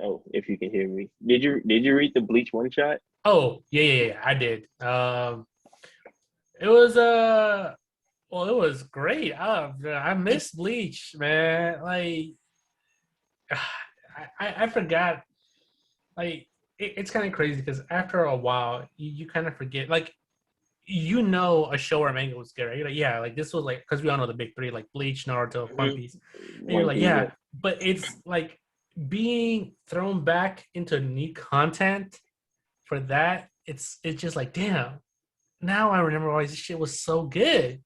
Oh, if you can hear me, did you read the Bleach one shot? Oh, yeah, I did. It was well, it was great. I miss Bleach, man. Like, I forgot. Like, it's kind of crazy because after a while, you kind of forget. Like, you know, a show or manga was good, right? You're like, yeah, like this was like because we all know the big three, like Bleach, Naruto, One Piece, and you're One like, Piece, yeah, yeah. but it's like being thrown back into new content for that. It's just like, damn. Now I remember why this shit was so good.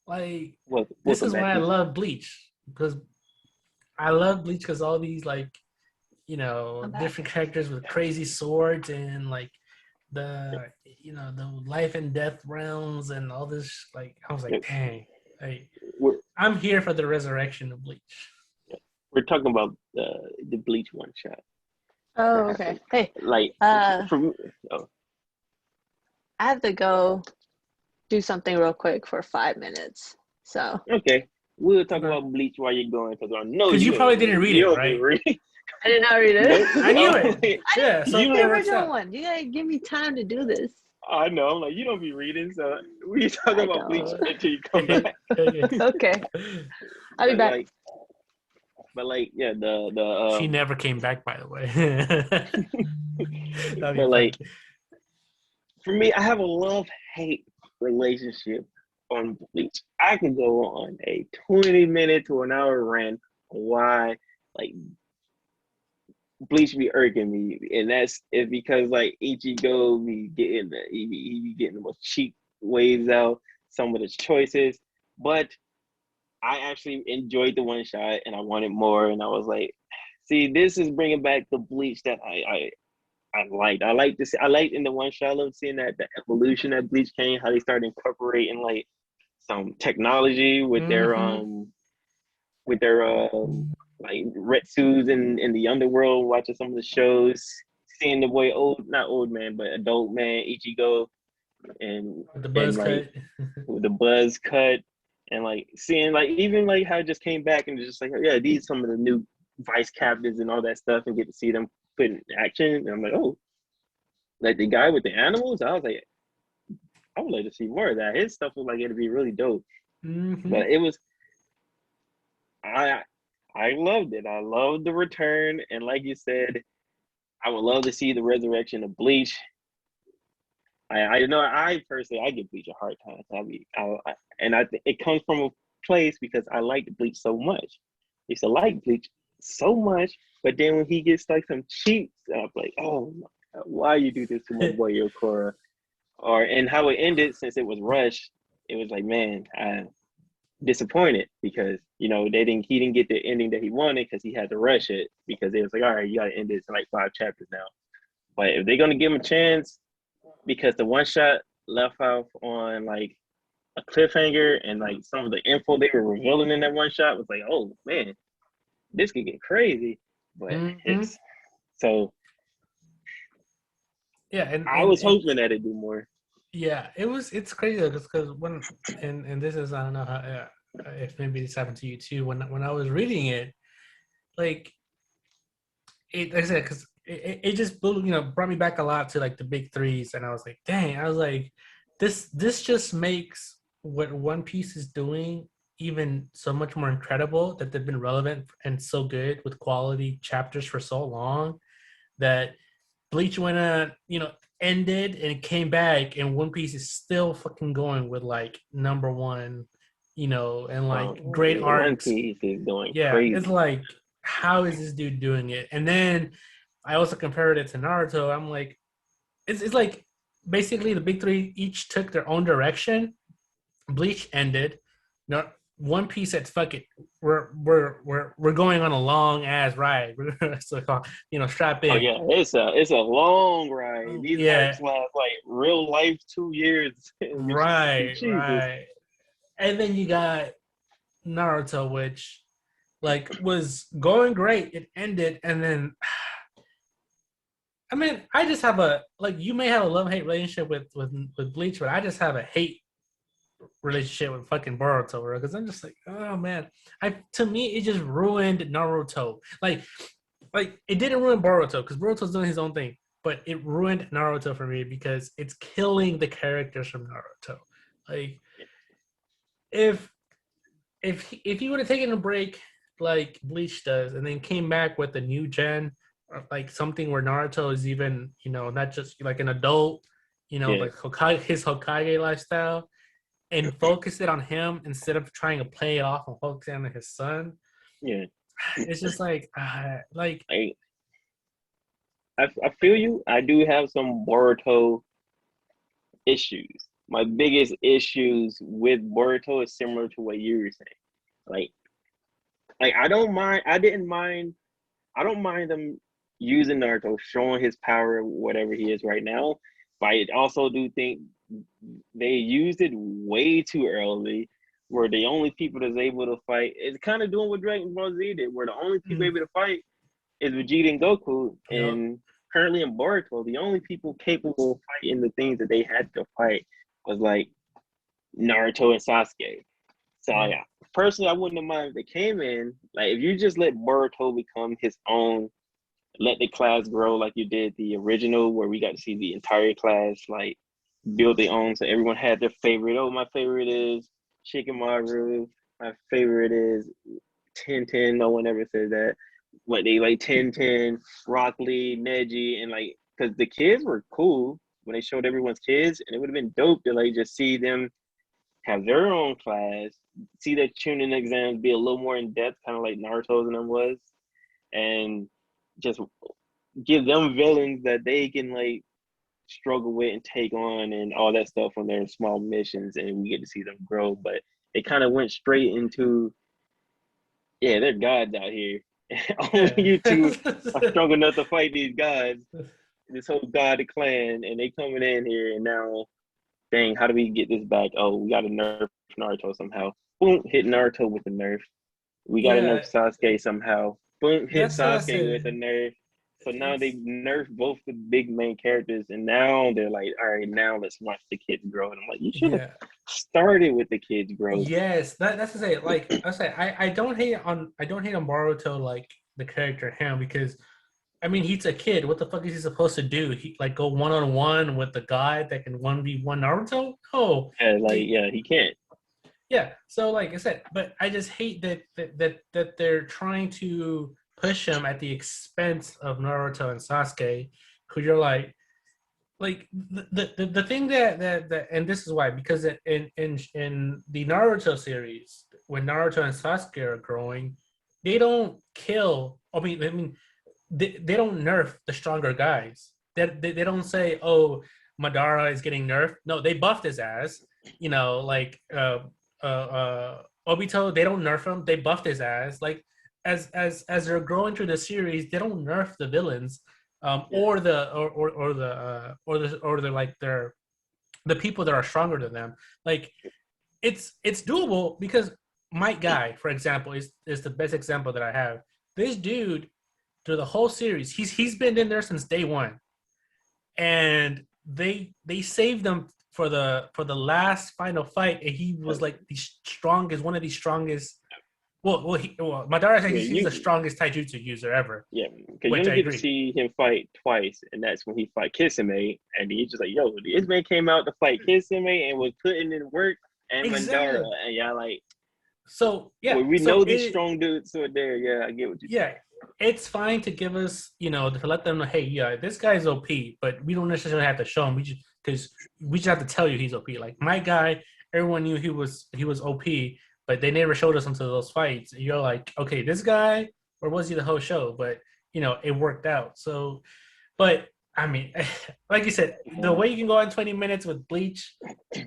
Like, this Welcome is back. why I love Bleach because I love Bleach because all these like, different characters with crazy swords and like the the life and death realms and all this. Like, I was like, dang, like, We're, I'm here for the resurrection of Bleach. we're talking about the Bleach one shot. Oh, okay. Hey, Like, from oh, I have to go do something real quick for 5 minutes. So okay, we'll talk Okay. about Bleach while you're going because I know Because you probably didn't read it, you'll be right? reading. I did not read it. Nope. I knew Oh, it. wait. Yeah, so I You read the don't- original one. You gotta give me time to do this. I know. I'm like, you don't be reading, so we talk I about Bleach don't. until you come back. Okay, I'll be But back. like, yeah, She never came back, by the way. That'd be but like funny. for me, I have a love-hate relationship on Bleach. I can go on a 20-minute to an hour rant on why like Bleach be irking me, and that's it because like Ichigo be getting he be getting the most cheap ways out some of his choices, but I actually enjoyed the one shot and I wanted more, and I was like, see, this is bringing back the Bleach that I liked. I like this. I liked in the one shot. I love seeing that the evolution that Bleach came, how they started incorporating like some technology with their like Retsus in the underworld, watching some of the shows, seeing the boy not old man, but adult man Ichigo, and The buzz like cut. with the buzz cut, and like seeing like even like how it just came back and just like, yeah, these some of the new vice captains and all that stuff, and get to see them put in action. And I'm like, oh, like the guy with the animals. I was like, I would like to see more of that. His stuff was like it'd be really dope. Mm-hmm. But it was I loved it. I loved the return, and like you said, I would love to see the resurrection of Bleach. I know I personally I give Bleach a hard time. It comes from a place because I like Bleach so much. I used to like Bleach so much, but then when he gets like some cheats, I'm like, oh my God, why you do this to my boy Yokora? And how it ended, since it was rushed, it was like, man, I'm disappointed because he didn't get the ending that he wanted because he had to rush it because it was like, all right, you got to end this in like 5 chapters now. But if they're gonna give him a chance, because the one shot left off on like a cliffhanger, and like some of the info they were revealing in that one shot was like, oh man, this could get crazy. But it's so yeah, and I was hoping that it'd do more. Yeah, it's crazy though, just because when and this is, I don't know how if maybe this happened to you too. When I was reading it, like like I said, because it just brought me back a lot to like the big threes, and I was like, dang, I was like, this just makes what One Piece is doing even so much more incredible, that they've been relevant and so good with quality chapters for so long, that Bleach went ended and came back, and One Piece is still fucking going with like number one, and like great One arcs. Piece is going Yeah, crazy. it's like, how is this dude doing it? And then I also compared it to Naruto. I'm like, it's like basically the big three each took their own direction. Bleach ended. No, One Piece said, "Fuck it, we're going on a long ass ride. So strap in." Oh yeah, it's a long ride. These Yeah, arcs last like real life 2 years. Jesus. right. And then you got Naruto, which like was going great. It ended, and then I mean, I just have a like. You may have a love hate relationship with Bleach, but I just have a hate relationship with fucking Boruto, bro. Because I'm just like, oh man, to me it just ruined Naruto. Like it didn't ruin Boruto because Boruto's doing his own thing, but it ruined Naruto for me because it's killing the characters from Naruto. Like if he would have taken a break like Bleach does, and then came back with a new gen, or like something where Naruto is even not just like an adult, like his Hokage lifestyle, and focus it on him instead of trying to play it off and focus on his son. Yeah. It's just like I feel you. I do have some Boruto issues. My biggest issues with Boruto is similar to what you were saying. Like I don't mind. I didn't mind. I don't mind them using Naruto, showing his power, whatever he is right now. But I also do think they used it way too early, where the only people that's able to fight is kind of doing what Dragon Ball Z did, where the only people able to fight is Vegeta and Goku. And currently in Boruto, the only people capable of fighting the things that they had to fight was like Naruto and Sasuke. So yeah, personally, I wouldn't have mind if they came in. Like if you just let Boruto become his own, let the class grow like you did the original, where we got to see the entire class like build their own. So everyone had their favorite. Oh, my favorite is Shikamaru. My favorite is 10-10. No one ever said that. What they like 10-10, Rock Lee, Neji, and like because the kids were cool when they showed everyone's kids, and it would have been dope to like just see them have their own class, see their tuning exams be a little more in depth, kind of like Naruto's and them was, and just give them villains that they can like struggle with and take on and all that stuff on their small missions, and we get to see them grow. But it kind of went straight into, yeah, they're gods out here. Only you two are strong enough to fight these gods, this whole god clan, and they coming in here, and now, dang, how do we get this back? Oh, we got to nerf Naruto somehow. Boom, hit Naruto with a nerf. We got to nerf Sasuke somehow. Boom, hit Sasuke with a nerf. So now they nerfed both the big main characters, and now they're like, all right, now let's watch the kids grow. And I'm like, you should have started with the kids grow. Yes, that's to say. Like I say, I don't hate on Boruto, like the character him, because I mean he's a kid. What the fuck is he supposed to do? He like go 1-on-1 with the guy that can 1v1 Naruto? Oh, yeah, he can't. Yeah, so like I said, but I just hate that they're trying to push him at the expense of Naruto and Sasuke, who you're like the thing that and this is why, because in the Naruto series, when Naruto and Sasuke are growing, they don't kill. I mean they don't nerf the stronger guys. They don't say, oh, Madara is getting nerfed. No, they buffed his ass. Like Obito, they don't nerf him. They buffed his ass. Like as they're growing through the series, they don't nerf the villains. or the like the people that are stronger than them. Like it's doable because Mike Guy, for example, is the best example that I have. This dude through the whole series, he's been in there since day one, and they saved him for the last final fight, and he was like the strongest, one of the strongest. Well, Madara said he's the strongest taijutsu user ever. Yeah, because you only get to see him fight twice, and that's when he fight Kisame, and he's just like, yo, this man came out to fight Kisame and was putting in work, and Madara, and y'all like, so yeah, well, we know these strong dudes are there. Yeah, I get what you. Yeah, it's fine to give us, to let them know, hey, yeah, this guy's OP, but we don't necessarily have to show him. We just have to tell you he's OP. Like my guy, everyone knew he was OP, but they never showed us until those fights. And you're like, okay, this guy, or was he the whole show? But it worked out. So, but I mean, like you said, the way you can go on 20 minutes with Bleach,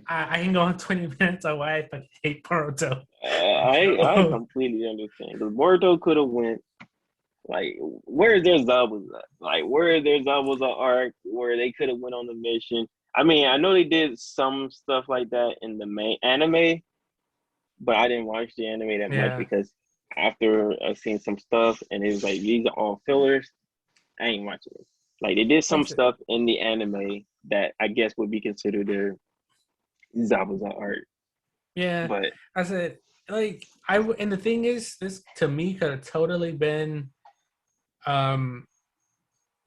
I can go on 20 minutes on why I fucking hate Boruto. I completely understand. Because Boruto could have went, like, where is their Zabuza? Like, where is their Zabuza arc where they could have went on the mission? I mean, I know they did some stuff like that in the main anime, but I didn't watch the anime that much because after I seen some stuff and it was like, these are all fillers, I ain't watching it. Like, they did some stuff in the anime that I guess would be considered their Zabuza art. Yeah, but I said, like, and the thing is, this to me could have totally been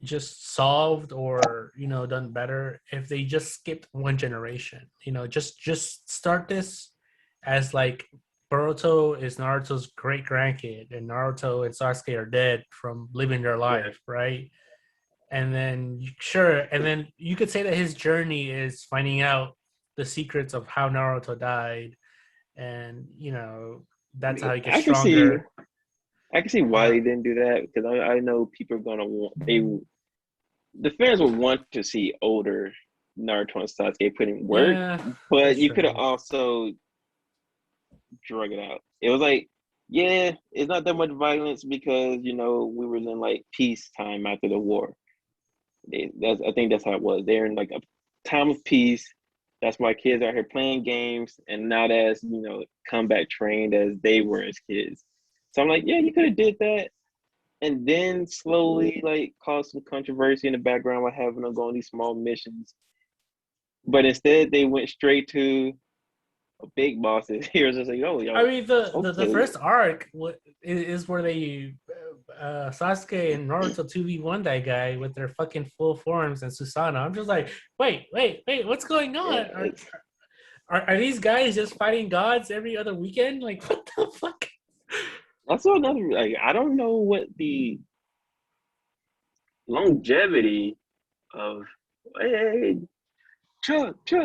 just solved or done better if they just skipped one generation. Just start this as like Boruto is Naruto's great grandkid and Naruto and Sasuke are dead from living their life, right? And then you could say that his journey is finding out the secrets of how Naruto died, and that's how he gets stronger. I can see why they didn't do that, because I know people are gonna want the fans will want to see older Naruto and Sasuke put in work, but you could have also drug it out. It was like, it's not that much violence because we were in like peacetime after the war. I think that's how it was. They're in like a time of peace. That's why kids are here playing games and not as combat trained as they were as kids. So I'm like, you could have did that, and then slowly like cause some controversy in the background by having them go on these small missions. But instead, they went straight to big bosses. He was just like, oh, yo. I mean, the first arc is where they Sasuke and Naruto 2v1 that guy with their fucking full forms and Susanoo. I'm just like, wait, what's going on? Are these guys just fighting gods every other weekend? Like, what the fuck? That's another. Like, I don't know what the longevity of. Hey, Chuck. I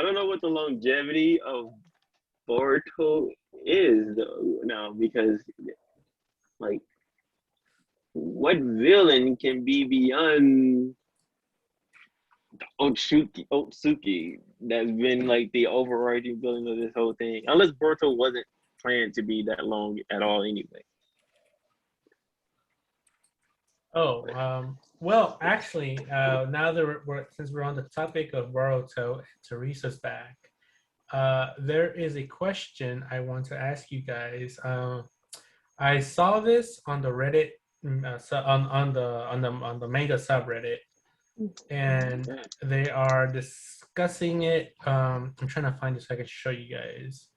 don't know what the longevity of Boruto is though now, because like, what villain can be beyond Otsuki that's been like the overriding villain of this whole thing? Unless Boruto wasn't planned to be that long at all anyway. Well, actually, now that since we're on the topic of Boruto and Teresa's back, there is a question I want to ask you guys. I saw this on the Reddit, on the manga subreddit, and they are discussing it. I'm trying to find this so I can show you guys.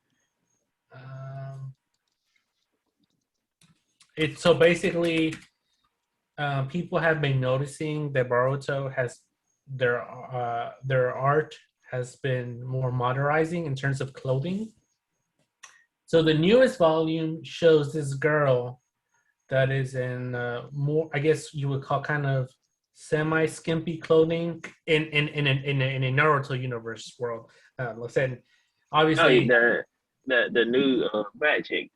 It's so basically. People have been noticing that Boruto has their art has been more modernizing in terms of clothing. So the newest volume shows this girl that is in more, I guess you would call kind of semi-skimpy clothing in a Naruto universe world. Let's say, obviously, the new bad chick.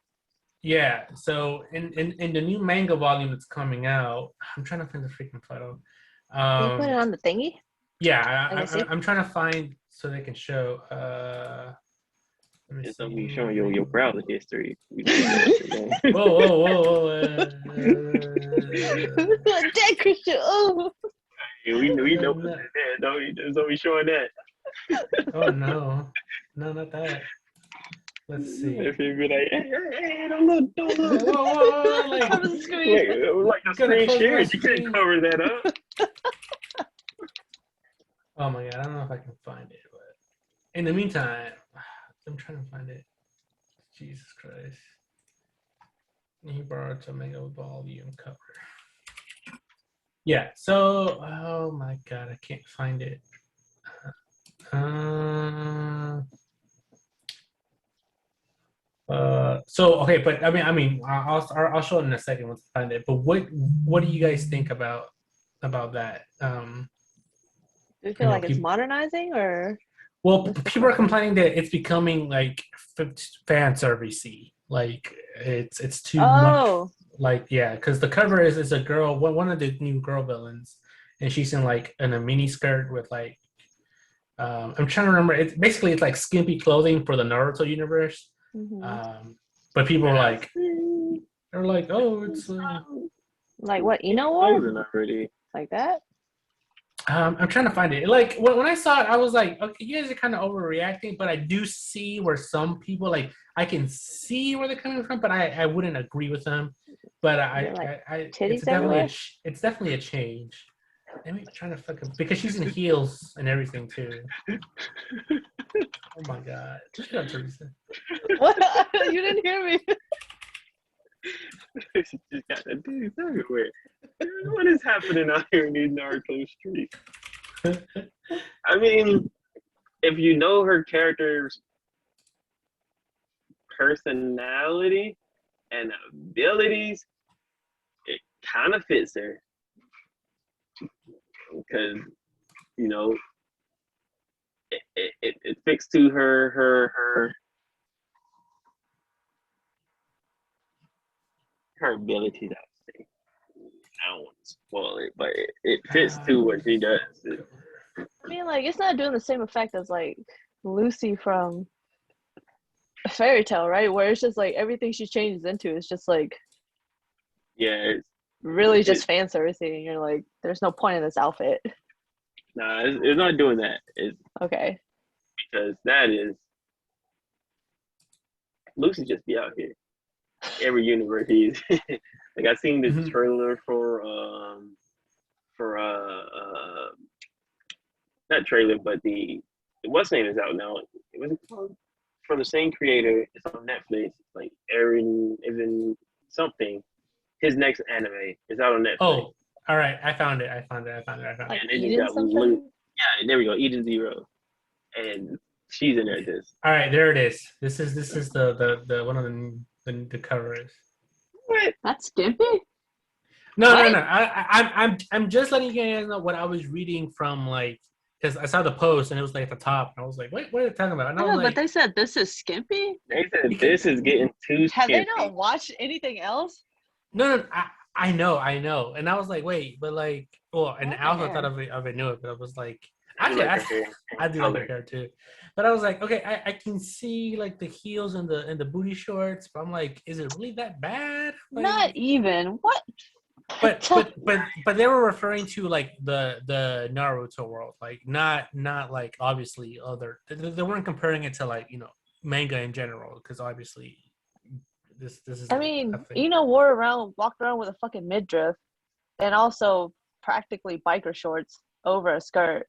Yeah, so in the new manga volume that's coming out, I'm trying to find the freaking photo. Can you put it on the thingy? Yeah, I'm trying to find so they can show. It's gonna be showing your browser history. Whoa. Dead Christian. Oh. We know what's in there. Don't be showing that. Oh no, not that. Let's see. If you be like, hey, don't look. Whoa, like, Cover the screen. Like the Gotta screen close my shared, you screen. can't cover that up. oh my god, I don't know if I can find it, but in the meantime, I'm trying to find it. Jesus Christ. He borrowed to make a volume cover. Yeah, so, oh my god, I can't find it. So okay, but I mean, I'll show it in a second once I find it. But what do you guys think about that? Do you feel like it's modernizing or? Well, people are complaining that it's becoming like fan servicey. Like it's too much. Like yeah, because the cover is a girl, one of the new girl villains, and she's in like in a mini skirt with like I'm trying to remember. It's basically it's like skimpy clothing for the Naruto universe. Mm-hmm. But people are like, they're like, oh, it's like what Ino wore? Already. Like that. I'm trying to find it. Like when I saw it, I was like, okay, you guys are kind of overreacting, but I do see where some people like I can see where they're coming from, but I wouldn't agree with them. But it's definitely a change. Let me try to fucking because she's in heels and everything too. Oh my god! Shut up, Teresa. What? You didn't hear me. She just got the dudes everywhere. What is happening out here in these Naruto streets? I mean, if you know her character's personality and abilities, it kind of fits her. Because, you know, it fits to her abilities, I would say. I don't want to spoil it, but it fits to what she does. I mean, like, it's not doing the same effect as, like, Lucy from Fairy Tale, right? Where it's just, like, everything she changes into is just, like... Yeah. Really just fan servicing, and you're like, there's no point in this outfit. Nah, it's not doing that. It's okay. Because that is... Lucy just be out here. Every universe he's... like, I seen this trailer for not trailer, but what's name is out now. It was called from the same creator. It's on Netflix. Like Aaron Evan something. His next anime is out on Netflix. Oh, all right. I found it. Like and they just got yeah, there we go. Eden Zero, and she's in there. All right, there it is. This is the one of the covers. What? That's skimpy. No. I'm just letting you guys know what I was reading from, like, because I saw the post and it was like at the top. And I was like, wait, what are they talking about? And I was like, but they said this is skimpy. They said this is getting too skimpy. Have they not watched anything else? No. I know. And I was like, wait, but like, well, and I also thought of it knew it, but I was like, actually, I do like her hair too. But I was like, okay, I can see like the heels and the booty shorts, but I'm like, is it really that bad? Like, not even. What? But they were referring to like the Naruto world, like not like obviously other. They weren't comparing it to like, you know, manga in general, because obviously this is. I mean, walked around with a fucking midriff, and also practically biker shorts over a skirt.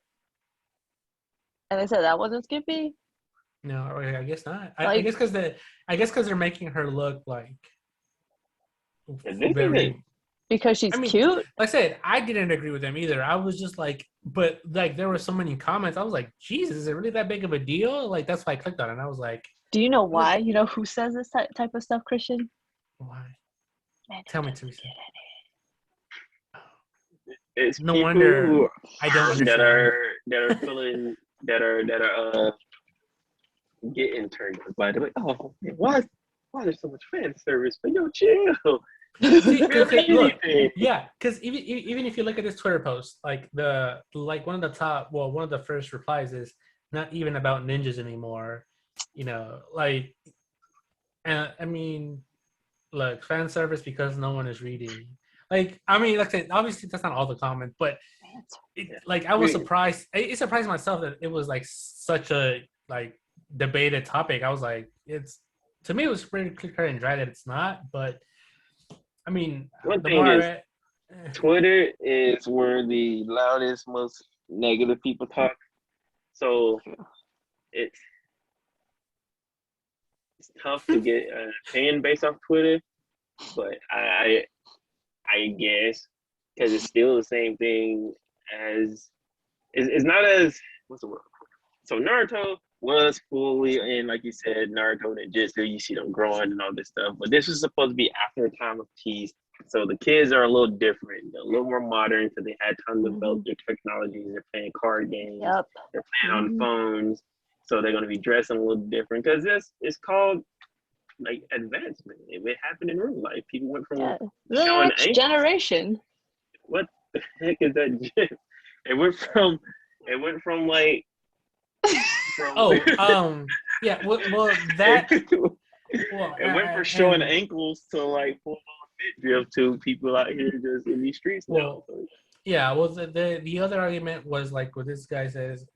And they said that wasn't skimpy. No, I guess not. I guess because they're making her look like very. Because she's cute. Like I said, I didn't agree with them either. I was just like, but like there were so many comments. I was like, Jesus, is it really that big of a deal? Like that's why I clicked on it. And I was like, do you know why? You know who says this type of stuff, Christian? Why? Tell me, Teresa. It's no wonder I don't understand. that are feeling that are getting turned on by the way. Oh, why there's so much fan service? But yo, chill. Look, yeah, because even if you look at this Twitter post, like one of the first replies is not even about ninjas anymore, you know, like, I mean, look, fan service because no one is reading. Like, I mean, like I said, obviously that's not all the comment, but like I was surprised. It surprised myself that it was like such a like debated topic. I was like, it's to me it was pretty clear and dry that it's not. But I mean, One the thing more I is, read, Twitter is where the loudest, most negative people talk. So it's it's tough to get an opinion based off Twitter, but I guess because it's still the same thing as it's not as what's the word? So Naruto was fully in, like you said, Naruto Ninjutsu. You see them growing and all this stuff, but this is supposed to be after a time of peace. So the kids are a little different, a little more modern. So they had time to develop their technologies. They're playing card games. Yep. They're playing on phones. So they're going to be dressing a little different because this is called like advancement. It happened in real life. People went from The showing next ankles. generation. What the heck is that? It went from like yeah, well that well it went from showing ankles to like full on drift to people out here just in these streets now. So. Yeah, well, the other argument was like what this guy says,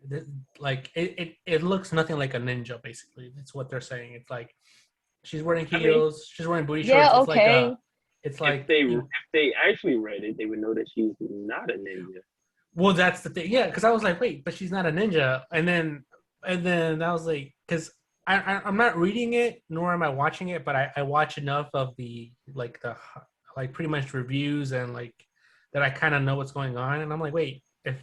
like it looks nothing like a ninja. Basically, that's what they're saying. It's like she's wearing heels, she's wearing booty shorts. Yeah, It's okay. it's like if they actually read it, they would know that she's not a ninja. Well, that's the thing. Yeah, because I was like, wait, but she's not a ninja, and then I was like, because I'm not reading it nor am I watching it, but I watch enough of the like pretty much reviews and like that I kind of know what's going on, and I'm like, wait, if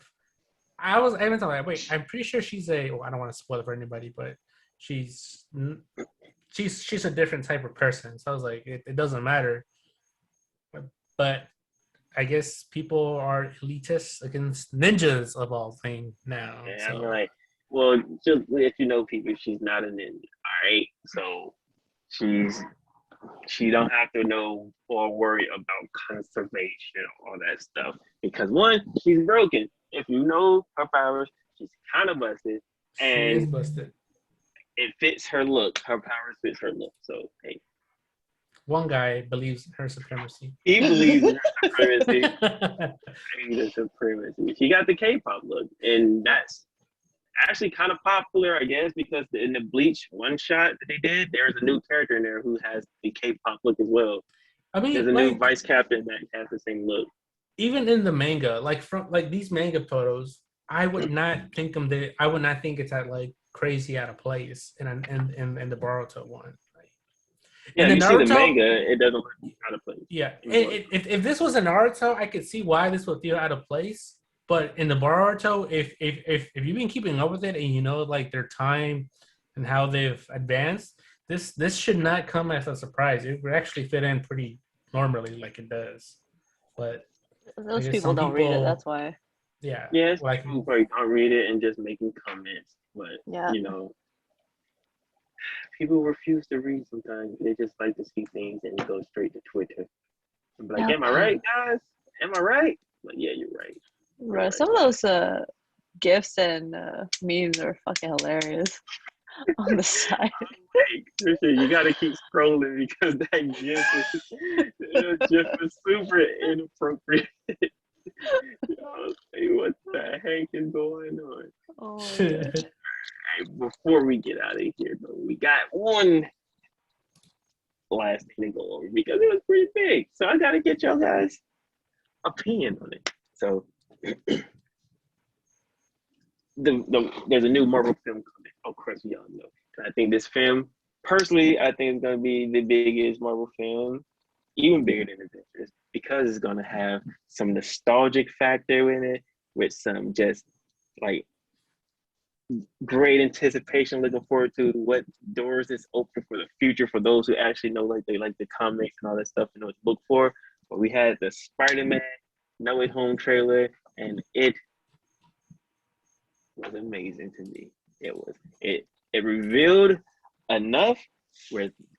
I even thought like, wait, I'm pretty sure she's a. Well, I don't want to spoil it for anybody, but she's a different type of person. So I was like, it doesn't matter, but I guess people are elitists against ninjas of all things now. Yeah, so. I'm like, well, just let you know, people, she's not a ninja. All right, so she don't have to know or worry about conservation or all that stuff because one, she's broken. If you know her powers, she's kind of busted, and she is busted. It fits her look. Her powers fits her look. So hey, one guy believes in her supremacy. He believes in her supremacy. The supremacy. She got the K-pop look, and that's actually kind of popular, I guess, because in the Bleach one shot that they did, there's a new character in there who has the K-pop look as well. I mean, there's a new vice captain that has the same look. Even in the manga, like from like these manga photos, I would not think I would not think it's at like crazy out of place in the Boruto one. Yeah, you see the manga, it doesn't look out of place. Yeah, if this was a Naruto, I could see why this would feel out of place. But in the Boruto, if you've been keeping up with it and you know like their time and how they've advanced, this should not come as a surprise. It would actually fit in pretty normally, like it does. But those people don't read it. That's why. Yeah. Yes, like people probably don't read it and just making comments. But you know, people refuse to read sometimes. They just like to see things and go straight to Twitter. I'm like, am I right, guys? Am I right? Like, yeah, you're right. Right. Some of those gifs and memes are fucking hilarious on the side. You gotta keep scrolling because that gif is super inappropriate. What the heck is going on? Oh, hey, before we get out of here, though, we got one last thing to go over because it was pretty big. So I gotta get y'all guys' opinion on it. So there's a new Marvel film coming. Of course, we all know. I think this film, personally, I think it's gonna be the biggest Marvel film, even bigger than Avengers, because it's gonna have some nostalgic factor in it, with some just like great anticipation, looking forward to what doors is open for the future for those who actually know, like they like the comics and all that stuff and know what to look for. But we had the Spider-Man No Way Home trailer, and it was amazing to me. It revealed enough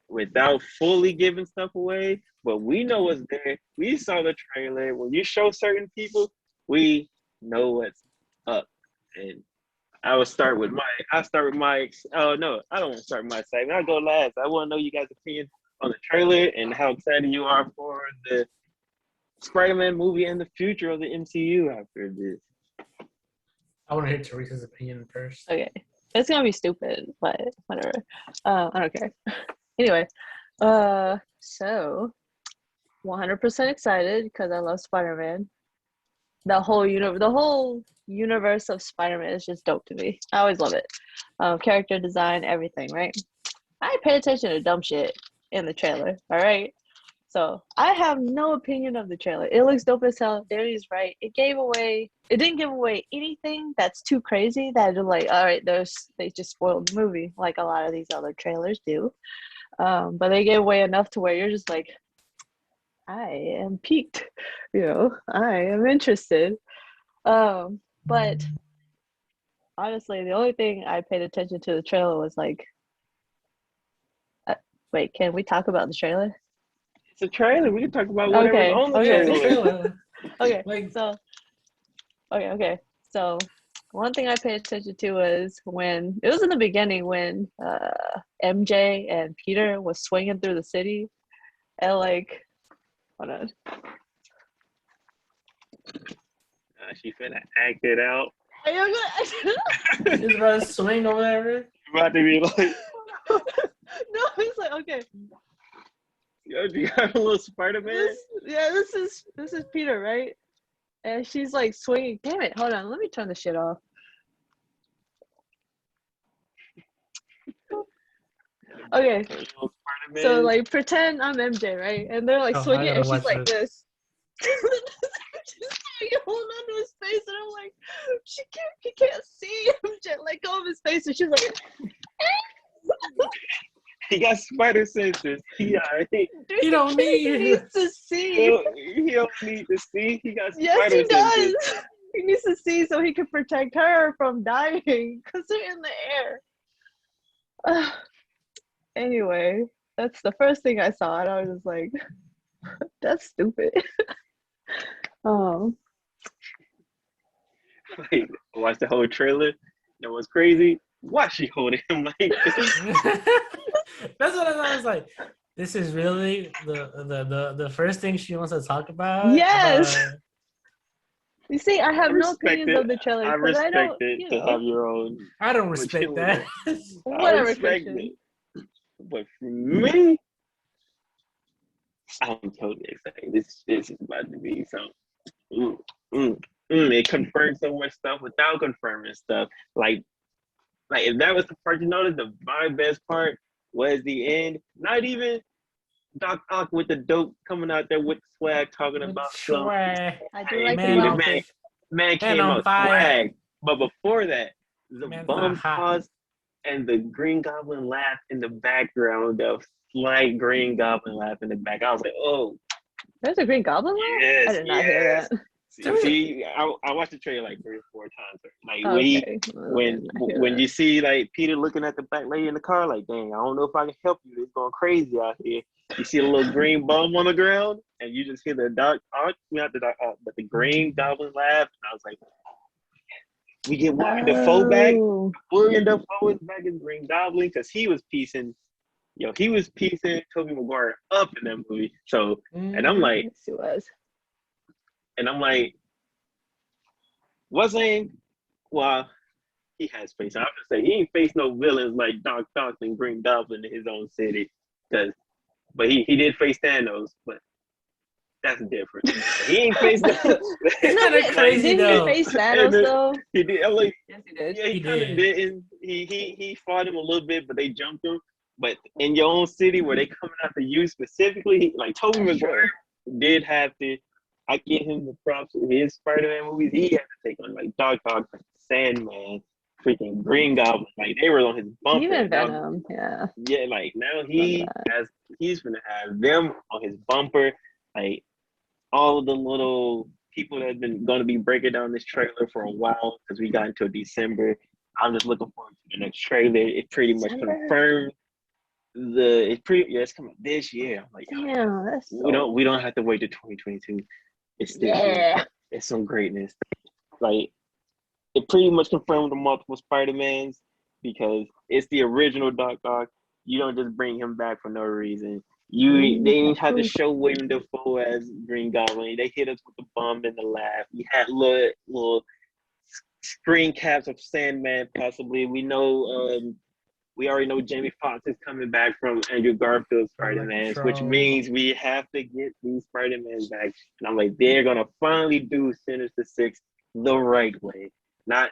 without fully giving stuff away, but we know what's there. We saw the trailer. When you show certain people, we know what's up. And I will start with Mike. Oh no, I don't want to start with my segment. I'll go last. I want to know you guys' opinion on the trailer and how excited you are for the Spider-Man movie and the future of the MCU after this. I want to hear Teresa's opinion first. Okay, it's gonna be stupid, but whatever. I don't care. Anyway, so 100% excited because I love Spider-Man. The whole universe of Spider-Man is just dope to me. I always love it. Character design, everything, right? I pay attention to dumb shit in the trailer, all right? So I have no opinion of the trailer. It looks dope as hell. Danny's right. It didn't give away anything that's too crazy that you're like, all right, they just spoiled the movie like a lot of these other trailers do. But they gave away enough to where you're just like, I am piqued, I am interested. But honestly, the only thing I paid attention to the trailer was like, wait, can we talk about the trailer? It's a trailer. We can talk about whatever's on the trailer. Okay, Like, so okay. So one thing I paid attention to was when it was in the beginning when MJ and Peter was swinging through the city, and like, hold on. She finna act it out. she's about to swing over there. About to be like, No, it's like, okay. Yo, do you have a little Spider-Man? This is Peter, right? And she's like swinging. Damn it! Hold on, let me turn the shit off. Okay, so like pretend I'm MJ, right? And they're like swinging, and she's like this. She's holding on to his face, and I'm like, he can't see MJ. Let go of his face, and she's like. He got spider senses. He don't need. He needs to see. He don't need to see. He got spider yes, he senses. does. He needs to see so he can protect her from dying because they're in the air. Anyway, that's the first thing I saw, and I was just like, "That's stupid." Like, watch the whole trailer. You know what's crazy? Why she holding him like this? That's what I was like. This is really the first thing she wants to talk about. Yes. You see, I have no opinions of the trailer. I respect it to have your own. I don't respect that. Whatever, I respect Christian. it. But for me, I'm totally excited. This is about to be something. It confirmed so much stuff without confirming stuff. Like if that was the part you noticed, my best part was the end. Not even Doc Ock with the dope coming out there with the swag talking about swag. I do like man came out swag. But before that, the bomb pause and the Green Goblin laugh in the background, the slight Green Goblin laugh in the back. I was like, oh. There's a Green Goblin laugh? Yes, I did not hear that. See, I watched the trailer like 3 or 4 times. Like when you see like Peter looking at the black lady in the car, like, dang, I don't know if I can help you. It's going crazy out here. You see a little green bum on the ground, and you just hear the but the Green Goblin laugh, and I was like, we get William Dafoe back. William Dafoe is back as Green Goblin because he was piecing Tobey Maguire up in that movie. So, and I'm like, yes, he was. And I'm like, well, he has faced. I'm just saying he ain't faced no villains like Doc Ock and Green Goblin in his own city. But he did face Thanos, but that's different. He ain't faced It's kind of crazy though. Didn't he face Thanos though? He did. Like, yes, he did. Yeah, he kind of didn't. He fought him a little bit, but they jumped him. But in your own city where they coming after you specifically, like Tobey Maguire did have to. I give him the props in his Spider-Man movies. He had to take on like Doc Ock, Sandman, freaking Green Goblin. Like they were on his bumper. Even Venom, yeah. Yeah, like now he's gonna have them on his bumper. Like all of the little people that have been gonna be breaking down this trailer for a while because we got until December. I'm just looking forward to the next trailer. It pretty much confirmed it's coming this year. I'm like, damn, that's we don't have to wait to 2022. It's still here. It's some greatness. Like it pretty much confirmed the multiple Spider-Mans because it's the original Doc Ock. You don't just bring him back for no reason. They didn't have to show William Dafoe as Green Goblin. They hit us with the bomb in the lab. We had little screen caps of Sandman, possibly. We already know Jamie Foxx is coming back from Andrew Garfield's Spider-Man, which means we have to get these Spider-Man back. And I'm like, they're gonna finally do Sinister Six the right way, not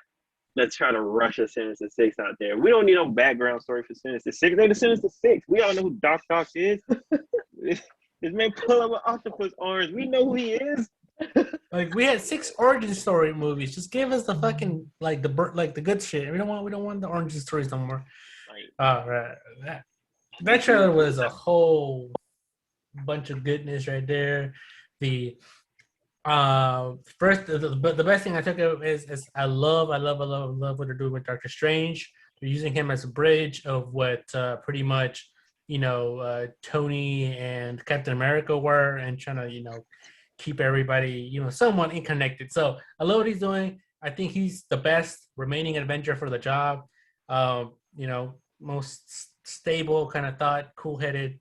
let's try to rush a Sinister Six out there. We don't need no background story for Sinister Six. They're the Sinister Six. We all know who Doc is. This man pull up an octopus arms. We know who he is. Like we had 6 origin story movies. Just give us the fucking the good shit. We don't want the origin stories no more. Right. That trailer was a whole bunch of goodness right there. The first the best thing I took of is I love what they're doing with Doctor Strange. They're using him as a bridge of what pretty much Tony and Captain America were, and trying to keep everybody somewhat connected. So I love what he's doing. I think he's the best remaining Avenger for the job. Most stable, kind of thought, cool-headed.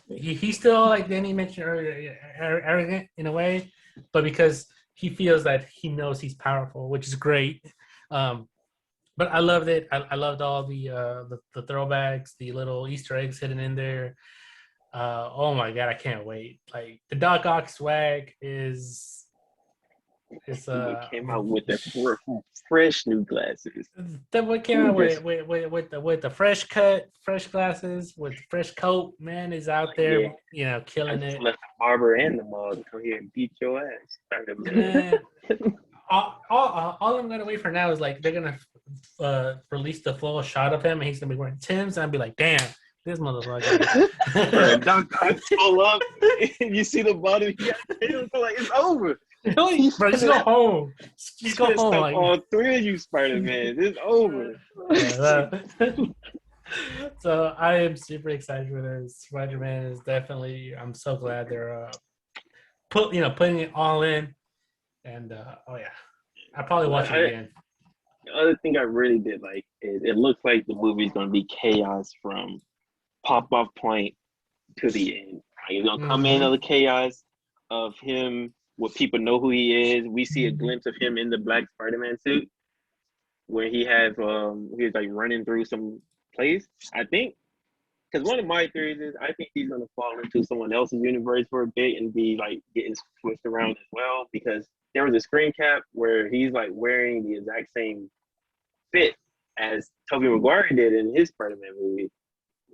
He's still, like Danny mentioned earlier, arrogant in a way, but because he feels that he knows he's powerful, which is great. But I loved it. I loved all the throwbacks, the little Easter eggs hidden in there. Oh my god, I can't wait! Like the Doc Ock swag is. Came out with the fresh new glasses. That boy came out with the fresh cut, fresh glasses, with the fresh coat. Man is out there, killing it. Left the barber and the mall to come here and beat your ass. Man, all I'm gonna wait for now is like they're gonna release the full shot of him, and he's gonna be wearing Timbs, and I'll be like, damn. This motherfucker. Doc pull up, and you see the bottom. It's over. Bro, just go home. Just go home. Like, all 3 of you Spider-Man. It's over. So I am super excited for this. Spider-Man is definitely. I'm so glad they're putting it all in. And I probably watch it again. The other thing I really did like is it looks like the movie's gonna be chaos from pop-off point to the end. Like, it's gonna come in of the chaos of him. What people know who he is. We see a glimpse of him in the black Spider-Man suit, where he was like running through some place. I think, because one of my theories is I think he's gonna fall into someone else's universe for a bit and be like getting switched around as well. Because there was a screen cap where he's like wearing the exact same fit as Tobey Maguire did in his Spider-Man movie,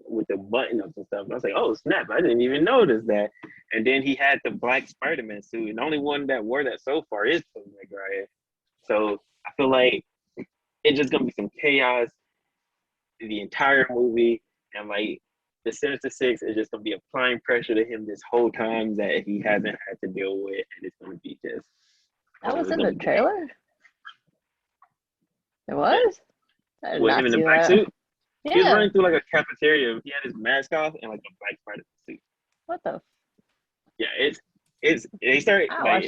with the button-ups and stuff. And I was like, oh, snap, I didn't even notice that. And then he had the black Spider-Man suit, and the only one that wore that so far is Tobey Maguire. So I feel like it's just going to be some chaos the entire movie, and like the Sinister Six is just going to be applying pressure to him this whole time that he hasn't had to deal with, and it's going to be just... That was in the trailer? It was? With him in the black suit? Yeah. He was running through like a cafeteria. He had his mask off and like a black Spider suit. What the? Yeah, they started like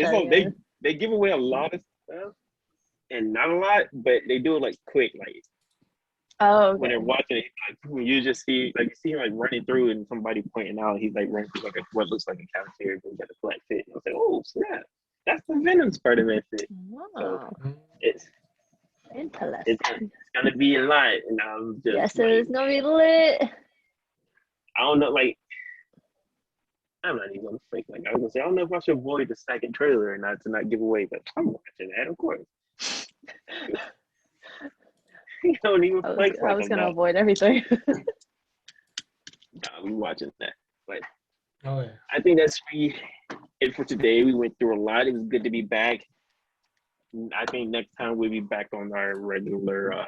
they give away a lot of stuff and not a lot, but they do it like quick, like when they're watching it, like you just see like you see him like running through and somebody pointing out he's like running through like what looks like a cafeteria, but he got a black fit. And I was like, oh snap, that's the Venom Spider-Man fit. Wow. So it's interesting. It's gonna be a lot, and I'm just yes, it's gonna be lit. I don't know, like I'm not even gonna fake. Like I was gonna say, I don't know if I should avoid the second trailer or not to not give away, but I'm watching that, of course. You don't even flex. I was gonna avoid everything. Nah, we watching that, but oh yeah, I think that's it for today. We went through a lot. It was good to be back. I think next time we'll be back on our regular,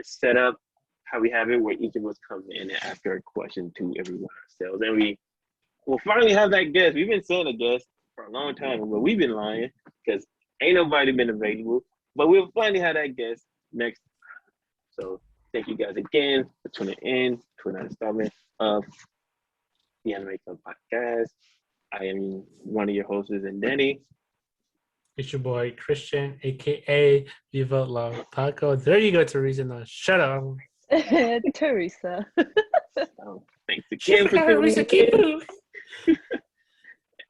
setup, how we have it, where each of us come in and ask a question to everyone ourselves. And we will finally have that guest. We've been saying a guest for a long time, but we've been lying because ain't nobody been available. But we'll finally have that guest next time. So thank you guys again for tuning in to another installment of the Anime Club Podcast. I am one of your hosts, and Danny. It's your boy Christian, aka Viva La Taco. There you go, Teresa. Now shut up. Teresa. So, thanks again for tuning in.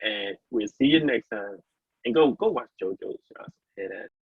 And we'll see you next time. And go watch JoJo's. Head at